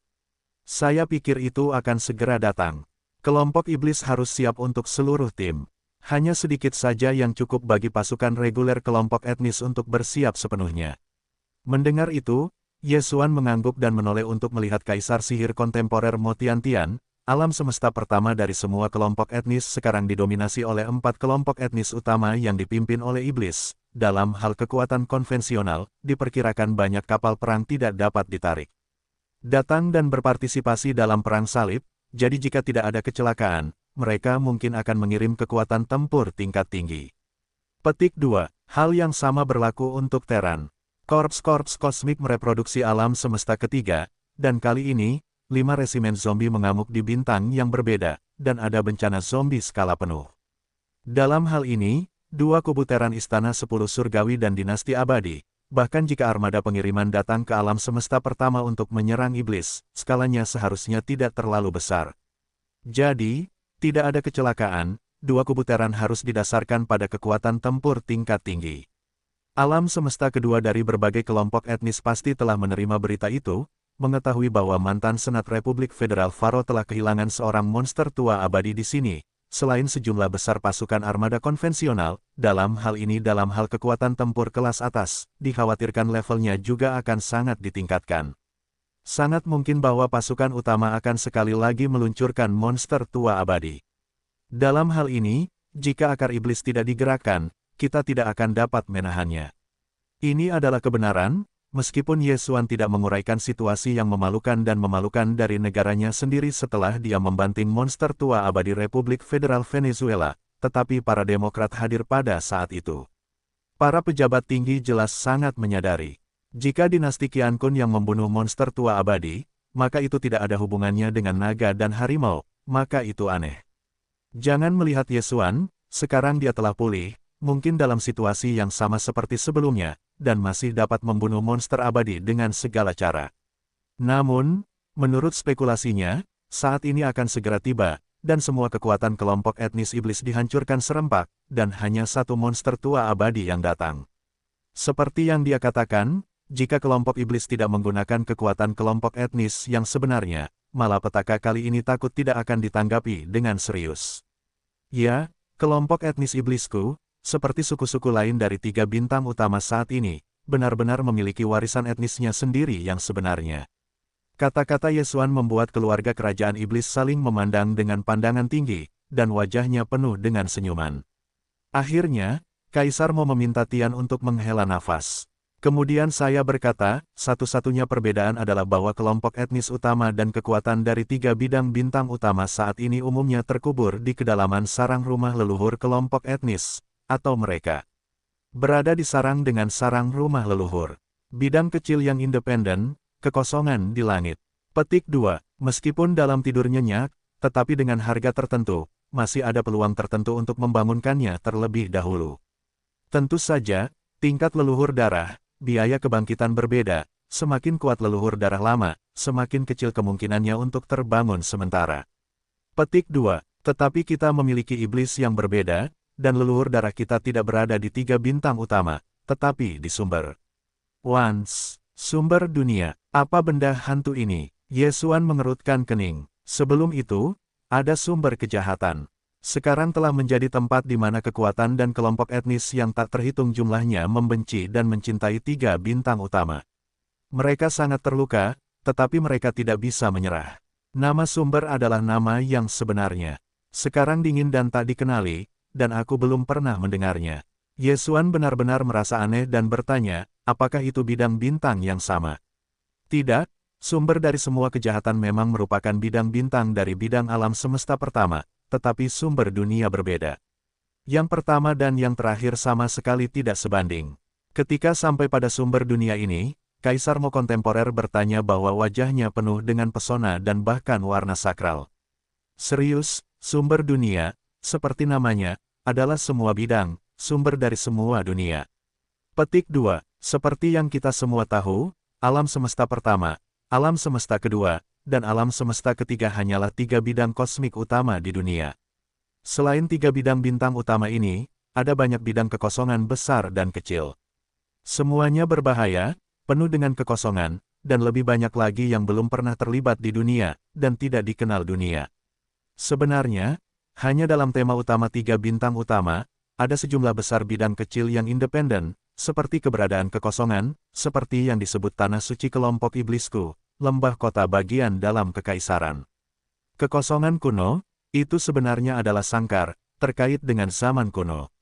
Saya pikir itu akan segera datang. Kelompok iblis harus siap untuk seluruh tim. Hanya sedikit saja yang cukup bagi pasukan reguler kelompok etnis untuk bersiap sepenuhnya. Mendengar itu, Yesuan mengangguk dan menoleh untuk melihat Kaisar Sihir kontemporer Mo Tian-Tian. Alam semesta pertama dari semua kelompok etnis sekarang didominasi oleh 4 kelompok etnis utama yang dipimpin oleh iblis. Dalam hal kekuatan konvensional, diperkirakan banyak kapal perang tidak dapat ditarik datang dan berpartisipasi dalam perang salib, jadi jika tidak ada kecelakaan, mereka mungkin akan mengirim kekuatan tempur tingkat tinggi. Petik 2. Hal yang sama berlaku untuk Terran. Korps-korps kosmik mereproduksi alam semesta ketiga, dan kali ini, 5 resimen zombie mengamuk di bintang yang berbeda, dan ada bencana zombie skala penuh. Dalam hal ini, 2 kubu Terran istana 10 surgawi dan dinasti abadi, bahkan jika armada pengiriman datang ke alam semesta pertama untuk menyerang iblis, skalanya seharusnya tidak terlalu besar. Jadi, tidak ada kecelakaan, 2 kubu Terran harus didasarkan pada kekuatan tempur tingkat tinggi. Alam semesta kedua dari berbagai kelompok etnis pasti telah menerima berita itu, mengetahui bahwa mantan Senat Republik Federal Faro telah kehilangan seorang monster tua abadi di sini. Selain sejumlah besar pasukan armada konvensional, dalam hal kekuatan tempur kelas atas, dikhawatirkan levelnya juga akan sangat ditingkatkan. Sangat mungkin bahwa pasukan utama akan sekali lagi meluncurkan monster tua abadi. Dalam hal ini, jika akar iblis tidak digerakkan, kita tidak akan dapat menahannya. Ini adalah kebenaran, meskipun Yesuan tidak menguraikan situasi yang memalukan dan memalukan dari negaranya sendiri setelah dia membanting monster tua abadi Republik Federal Venezuela, tetapi para demokrat hadir pada saat itu. Para pejabat tinggi jelas sangat menyadari, jika dinasti Qian Kun yang membunuh monster tua abadi, maka itu tidak ada hubungannya dengan naga dan harimau, maka itu aneh. Jangan melihat Yesuan, sekarang dia telah pulih, mungkin dalam situasi yang sama seperti sebelumnya, dan masih dapat membunuh monster abadi dengan segala cara. Namun, menurut spekulasinya, saat ini akan segera tiba, dan semua kekuatan kelompok etnis iblis dihancurkan serempak, dan hanya satu monster tua abadi yang datang. Seperti yang dia katakan, jika kelompok iblis tidak menggunakan kekuatan kelompok etnis yang sebenarnya, malapetaka kali ini takut tidak akan ditanggapi dengan serius. Ya, kelompok etnis iblisku, seperti suku-suku lain dari 3 bintang utama saat ini, benar-benar memiliki warisan etnisnya sendiri yang sebenarnya. Kata-kata Yesuan membuat keluarga kerajaan iblis saling memandang dengan pandangan tinggi, dan wajahnya penuh dengan senyuman. Akhirnya, Kaisar mau meminta Tian untuk menghela nafas. Kemudian saya berkata, satu-satunya perbedaan adalah bahwa kelompok etnis utama dan kekuatan dari 3 bidang bintang utama saat ini umumnya terkubur di kedalaman sarang rumah leluhur kelompok etnis, atau mereka berada di sarang dengan sarang rumah leluhur. Bidang kecil yang independen, kekosongan di langit. Petik 2. Meskipun dalam tidur nyenyak, tetapi dengan harga tertentu, masih ada peluang tertentu untuk membangunkannya terlebih dahulu. Tentu saja, tingkat leluhur darah, biaya kebangkitan berbeda, semakin kuat leluhur darah lama, semakin kecil kemungkinannya untuk terbangun sementara. Petik 2. Tetapi kita memiliki iblis yang berbeda, dan leluhur darah kita tidak berada di 3 bintang utama, tetapi di sumber. Once, sumber dunia. Apa benda hantu ini? Yesuan mengerutkan kening. Sebelum itu, ada sumber kejahatan. Sekarang telah menjadi tempat di mana kekuatan dan kelompok etnis yang tak terhitung jumlahnya membenci dan mencintai 3 bintang utama. Mereka sangat terluka, tetapi mereka tidak bisa menyerah. Nama sumber adalah nama yang sebenarnya. Sekarang dingin dan tak dikenali, dan aku belum pernah mendengarnya. Yesuan benar-benar merasa aneh dan bertanya, apakah itu bidang bintang yang sama? Tidak, sumber dari semua kejahatan memang merupakan bidang bintang dari bidang alam semesta pertama, tetapi sumber dunia berbeda. Yang pertama dan yang terakhir sama sekali tidak sebanding. Ketika sampai pada sumber dunia ini, Kaisar Mo kontemporer bertanya bahwa wajahnya penuh dengan pesona dan bahkan warna sakral. Serius, sumber dunia, seperti namanya, adalah semua bidang, sumber dari semua dunia. Petik 2. Seperti yang kita semua tahu, alam semesta pertama, alam semesta kedua, dan alam semesta ketiga hanyalah 3 bidang kosmik utama di dunia. Selain 3 bidang bintang utama ini, ada banyak bidang kekosongan besar dan kecil. Semuanya berbahaya, penuh dengan kekosongan, dan lebih banyak lagi yang belum pernah terlibat di dunia, dan tidak dikenal dunia. Sebenarnya, hanya dalam tema utama 3 bintang utama, ada sejumlah besar bidang kecil yang independen, seperti keberadaan kekosongan, seperti yang disebut tanah suci kelompok iblisku, lembah kota bagian dalam kekaisaran. Kekosongan kuno, itu sebenarnya adalah sangkar, terkait dengan zaman kuno.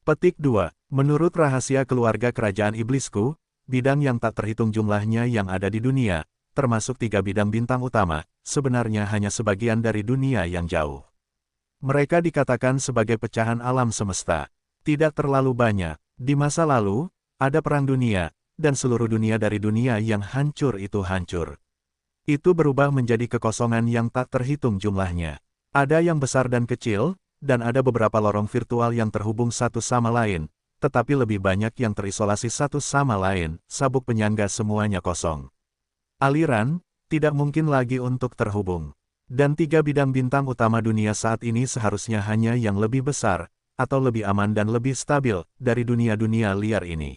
Petik 2. Menurut rahasia keluarga kerajaan iblisku, bidang yang tak terhitung jumlahnya yang ada di dunia, termasuk 3 bidang bintang utama, sebenarnya hanya sebagian dari dunia yang jauh. Mereka dikatakan sebagai pecahan alam semesta. Tidak terlalu banyak. Di masa lalu, ada perang dunia, dan seluruh dunia dari dunia yang hancur itu hancur. Itu berubah menjadi kekosongan yang tak terhitung jumlahnya. Ada yang besar dan kecil, dan ada beberapa lorong virtual yang terhubung satu sama lain, tetapi lebih banyak yang terisolasi satu sama lain, sabuk penyangga semuanya kosong. Aliran, tidak mungkin lagi untuk terhubung. Dan 3 bidang bintang utama dunia saat ini seharusnya hanya yang lebih besar, atau lebih aman dan lebih stabil, dari dunia-dunia liar ini.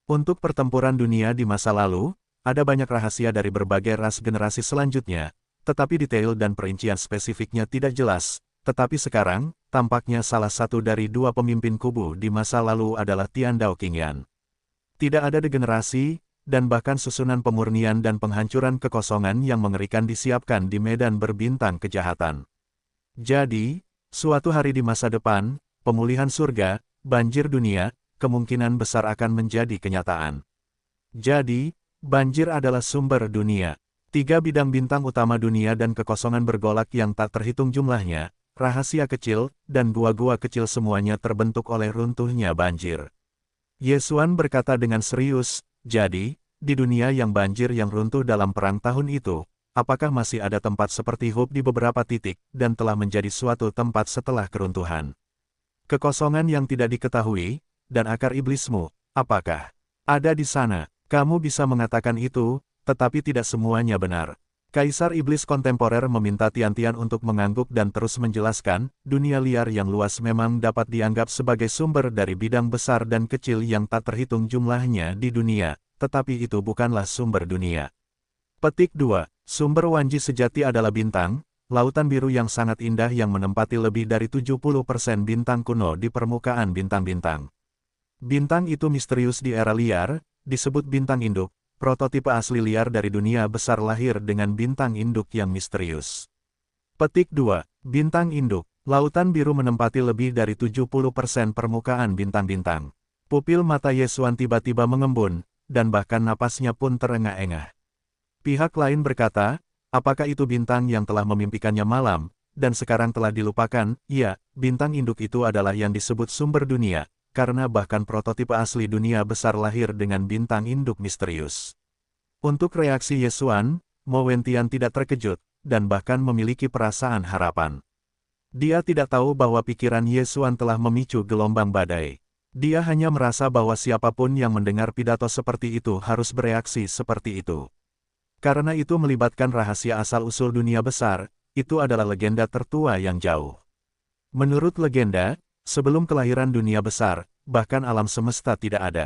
Untuk pertempuran dunia di masa lalu, ada banyak rahasia dari berbagai ras generasi selanjutnya, tetapi detail dan perincian spesifiknya tidak jelas, tetapi sekarang, tampaknya salah satu dari 2 pemimpin kubu di masa lalu adalah Tian Dao Qingyan. Tidak ada degenerasi, dan bahkan susunan pemurnian dan penghancuran kekosongan yang mengerikan disiapkan di medan berbintang kejahatan. Jadi, suatu hari di masa depan, pemulihan surga, banjir dunia, kemungkinan besar akan menjadi kenyataan. Jadi, banjir adalah sumber dunia. 3 bidang bintang utama dunia dan kekosongan bergolak yang tak terhitung jumlahnya, rahasia kecil, dan gua-gua kecil semuanya terbentuk oleh runtuhnya banjir. Yesuan berkata dengan serius, jadi, di dunia yang banjir yang runtuh dalam perang tahun itu, apakah masih ada tempat seperti Hub di beberapa titik, dan telah menjadi suatu tempat setelah keruntuhan? Kekosongan yang tidak diketahui, dan akar iblismu, apakah ada di sana? Kamu bisa mengatakan itu, tetapi tidak semuanya benar. Kaisar Iblis kontemporer meminta Tian-Tian untuk mengangguk dan terus menjelaskan, dunia liar yang luas memang dapat dianggap sebagai sumber dari bidang besar dan kecil yang tak terhitung jumlahnya di dunia, tetapi itu bukanlah sumber dunia. Petik 2. Sumber Wanji sejati adalah bintang, lautan biru yang sangat indah yang menempati lebih dari 70% bintang kuno di permukaan bintang-bintang. Bintang itu misterius di era liar, disebut bintang induk. Prototipe asli liar dari dunia besar lahir dengan bintang induk yang misterius. Petik 2. Bintang induk. Lautan biru menempati lebih dari 70% permukaan bintang-bintang. Pupil mata Yesuan tiba-tiba mengembun, dan bahkan napasnya pun terengah-engah. Pihak lain berkata, apakah itu bintang yang telah memimpikannya malam, dan sekarang telah dilupakan? Ya, bintang induk itu adalah yang disebut sumber dunia, karena bahkan prototipe asli dunia besar lahir dengan bintang induk misterius. Untuk reaksi Yesuan, Mo Wentian tidak terkejut, dan bahkan memiliki perasaan harapan. Dia tidak tahu bahwa pikiran Yesuan telah memicu gelombang badai. Dia hanya merasa bahwa siapapun yang mendengar pidato seperti itu harus bereaksi seperti itu. Karena itu melibatkan rahasia asal-usul dunia besar, itu adalah legenda tertua yang jauh. Menurut legenda, sebelum kelahiran dunia besar, bahkan alam semesta tidak ada.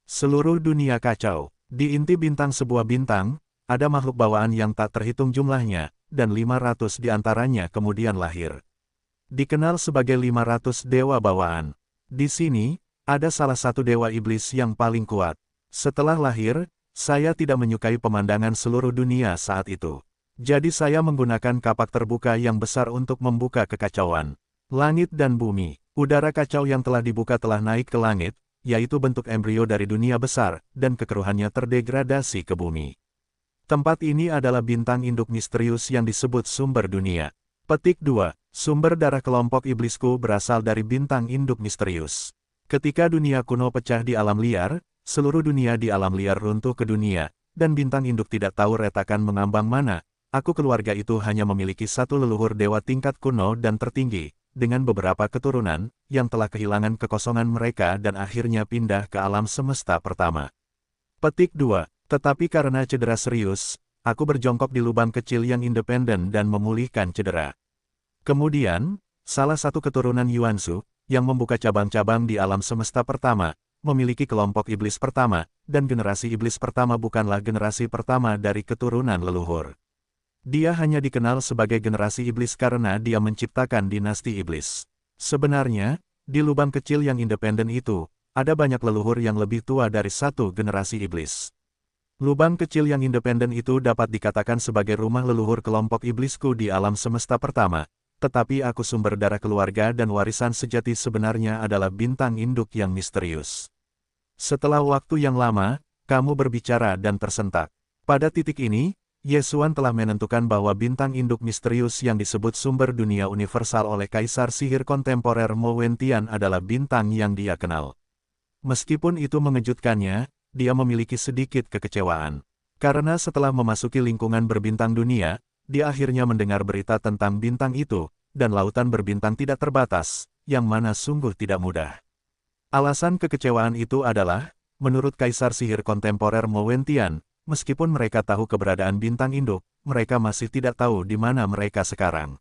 Seluruh dunia kacau. Di inti bintang sebuah bintang, ada makhluk bawaan yang tak terhitung jumlahnya, dan 500 di antaranya kemudian lahir. Dikenal sebagai 500 dewa bawaan. Di sini, ada salah satu dewa iblis yang paling kuat. Setelah lahir, saya tidak menyukai pemandangan seluruh dunia saat itu. Jadi saya menggunakan kapak terbuka yang besar untuk membuka kekacauan. Langit dan bumi, udara kacau yang telah dibuka telah naik ke langit, yaitu bentuk embrio dari dunia besar, dan kekeruhannya terdegradasi ke bumi. Tempat ini adalah bintang induk misterius yang disebut sumber dunia. Petik 2. Sumber darah kelompok iblisku berasal dari bintang induk misterius. Ketika dunia kuno pecah di alam liar, seluruh dunia di alam liar runtuh ke dunia, dan bintang induk tidak tahu retakan mengambang mana. Aku keluarga itu hanya memiliki satu leluhur dewa tingkat kuno dan tertinggi, dengan beberapa keturunan, yang telah kehilangan kekosongan mereka dan akhirnya pindah ke alam semesta pertama. Petik 2. Tetapi karena cedera serius, aku berjongkok di lubang kecil yang independen dan memulihkan cedera. Kemudian, salah satu keturunan Yuansu, yang membuka cabang-cabang di alam semesta pertama, memiliki kelompok iblis pertama, dan generasi iblis pertama bukanlah generasi pertama dari keturunan leluhur. Dia hanya dikenal sebagai generasi iblis karena dia menciptakan dinasti iblis. Sebenarnya, di lubang kecil yang independen itu, ada banyak leluhur yang lebih tua dari satu generasi iblis. Lubang kecil yang independen itu dapat dikatakan sebagai rumah leluhur kelompok iblisku di alam semesta pertama, tetapi aku sumber darah keluarga dan warisan sejati sebenarnya adalah bintang induk yang misterius. Setelah waktu yang lama, kamu berbicara dan tersentak. Pada titik ini, Yesuan telah menentukan bahwa bintang induk misterius yang disebut sumber dunia universal oleh Kaisar Sihir kontemporer Mo Wentian adalah bintang yang dia kenal. Meskipun itu mengejutkannya, dia memiliki sedikit kekecewaan. Karena setelah memasuki lingkungan berbintang dunia, dia akhirnya mendengar berita tentang bintang itu, dan lautan berbintang tidak terbatas, yang mana sungguh tidak mudah. Alasan kekecewaan itu adalah, menurut Kaisar Sihir kontemporer Mo Wentian, meskipun mereka tahu keberadaan bintang induk, mereka masih tidak tahu di mana mereka sekarang.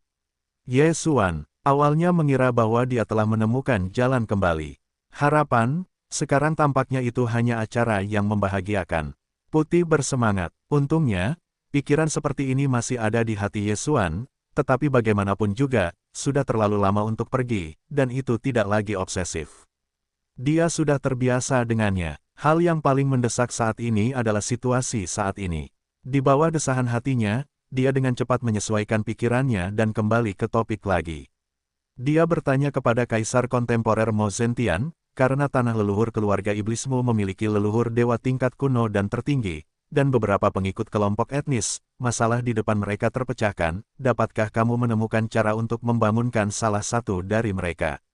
Yesuan awalnya mengira bahwa dia telah menemukan jalan kembali. Harapan, sekarang tampaknya itu hanya acara yang membahagiakan. Putih bersemangat. Untungnya, pikiran seperti ini masih ada di hati Yesuan, tetapi bagaimanapun juga, sudah terlalu lama untuk pergi, dan itu tidak lagi obsesif. Dia sudah terbiasa dengannya. Hal yang paling mendesak saat ini adalah situasi saat ini. Di bawah desahan hatinya, dia dengan cepat menyesuaikan pikirannya dan kembali ke topik lagi. Dia bertanya kepada kaisar kontemporer Mo Zentian, karena tanah leluhur keluarga iblismu memiliki leluhur dewa tingkat kuno dan tertinggi, dan beberapa pengikut kelompok etnis, masalah di depan mereka terpecahkan, dapatkah kamu menemukan cara untuk membangunkan salah satu dari mereka?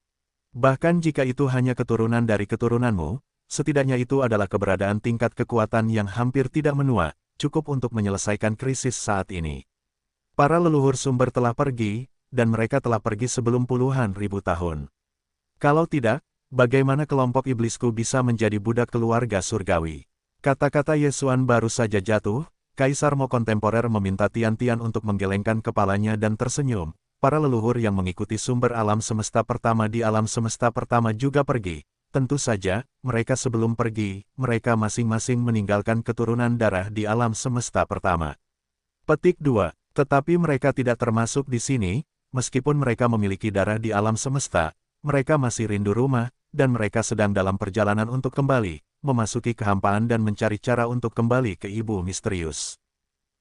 Bahkan jika itu hanya keturunan dari keturunanmu, setidaknya itu adalah keberadaan tingkat kekuatan yang hampir tidak menua, cukup untuk menyelesaikan krisis saat ini. Para leluhur sumber telah pergi, dan mereka telah pergi sebelum puluhan ribu tahun. Kalau tidak, bagaimana kelompok iblisku bisa menjadi budak keluarga surgawi? Kata-kata Yesuan baru saja jatuh, Kaisar Mo kontemporer meminta Tian-Tian untuk menggelengkan kepalanya dan tersenyum. Para leluhur yang mengikuti sumber alam semesta pertama di alam semesta pertama juga pergi. Tentu saja, mereka sebelum pergi, mereka masing-masing meninggalkan keturunan darah di alam semesta pertama. Petik 2. Tetapi mereka tidak termasuk di sini, meskipun mereka memiliki darah di alam semesta, mereka masih rindu rumah, dan mereka sedang dalam perjalanan untuk kembali, memasuki kehampaan dan mencari cara untuk kembali ke ibu misterius.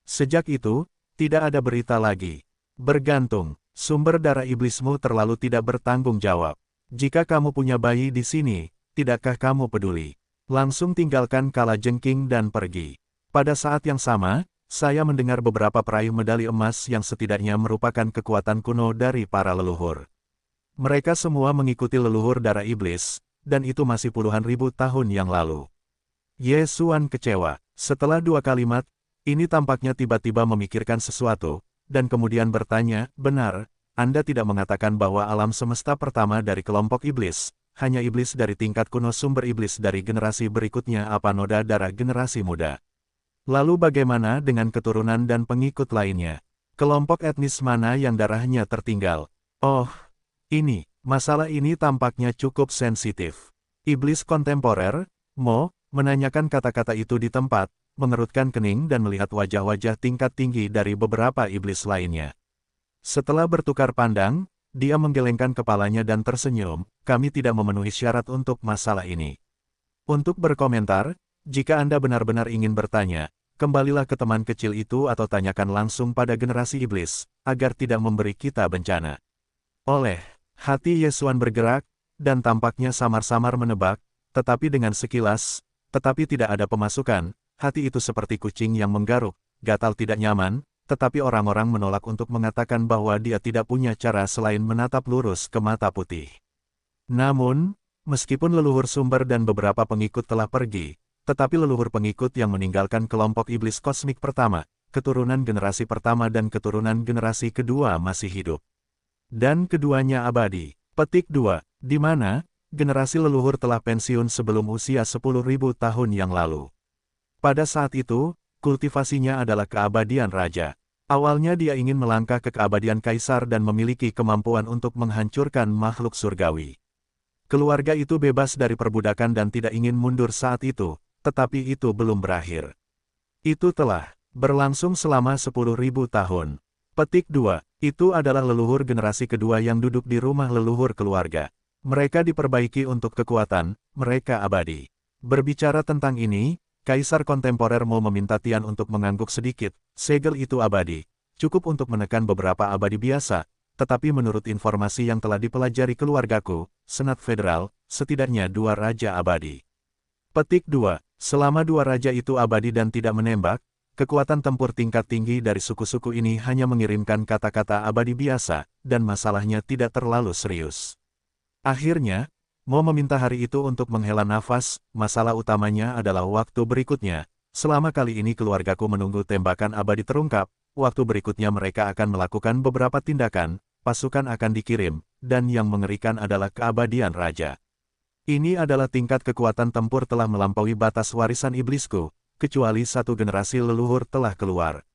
Sejak itu, tidak ada berita lagi. Bergantung, sumber darah iblismu terlalu tidak bertanggung jawab. Jika kamu punya bayi di sini, tidakkah kamu peduli? Langsung tinggalkan kalajengking dan pergi. Pada saat yang sama, saya mendengar beberapa peraih medali emas yang setidaknya merupakan kekuatan kuno dari para leluhur. Mereka semua mengikuti leluhur darah iblis, dan itu masih puluhan ribu tahun yang lalu. Yesuan kecewa. Setelah 2 kalimat, ini tampaknya tiba-tiba memikirkan sesuatu, dan kemudian bertanya, benar, Anda tidak mengatakan bahwa alam semesta pertama dari kelompok iblis, hanya iblis dari tingkat kuno sumber iblis dari generasi berikutnya apa noda darah generasi muda. Lalu bagaimana dengan keturunan dan pengikut lainnya? Kelompok etnis mana yang darahnya tertinggal? Oh, masalah ini tampaknya cukup sensitif. Iblis kontemporer, Mo, menanyakan kata-kata itu di tempat, mengerutkan kening dan melihat wajah-wajah tingkat tinggi dari beberapa iblis lainnya. Setelah bertukar pandang, dia menggelengkan kepalanya dan tersenyum, kami tidak memenuhi syarat untuk masalah ini. Untuk berkomentar, jika Anda benar-benar ingin bertanya, kembalilah ke teman kecil itu atau tanyakan langsung pada generasi iblis, agar tidak memberi kita bencana. Hati Yesuan bergerak, dan tampaknya samar-samar menebak, tetapi dengan sekilas, tetapi tidak ada pemasukan, hati itu seperti kucing yang menggaruk, gatal tidak nyaman, tetapi orang-orang menolak untuk mengatakan bahwa dia tidak punya cara selain menatap lurus ke mata putih. Namun, meskipun leluhur sumber dan beberapa pengikut telah pergi, tetapi leluhur pengikut yang meninggalkan kelompok iblis kosmik pertama, keturunan generasi pertama dan keturunan generasi kedua masih hidup. Dan keduanya abadi. Petik 2. Di mana, generasi leluhur telah pensiun sebelum usia 10.000 tahun yang lalu. Pada saat itu, kultivasinya adalah keabadian raja. Awalnya dia ingin melangkah ke keabadian kaisar dan memiliki kemampuan untuk menghancurkan makhluk surgawi. Keluarga itu bebas dari perbudakan dan tidak ingin mundur saat itu, tetapi itu belum berakhir. Itu telah berlangsung selama 10.000 tahun. Petik 2. Itu adalah leluhur generasi kedua yang duduk di rumah leluhur keluarga. Mereka diperbaiki untuk kekuatan, mereka abadi. Berbicara tentang ini, Kaisar kontemporer Mo meminta Tian untuk mengangguk sedikit, segel itu abadi. Cukup untuk menekan beberapa abadi biasa, tetapi menurut informasi yang telah dipelajari keluargaku, Senat Federal, setidaknya 2 raja abadi. Petik 2. Selama 2 raja itu abadi dan tidak menembak, kekuatan tempur tingkat tinggi dari suku-suku ini hanya mengirimkan kata-kata abadi biasa, dan masalahnya tidak terlalu serius. Akhirnya, Mo meminta hari itu untuk menghela nafas, masalah utamanya adalah waktu berikutnya. Selama kali ini keluargaku menunggu tembakan abadi terungkap, waktu berikutnya mereka akan melakukan beberapa tindakan, pasukan akan dikirim, dan yang mengerikan adalah keabadian raja. Ini adalah tingkat kekuatan tempur telah melampaui batas warisan iblisku, kecuali 1 generasi leluhur telah keluar.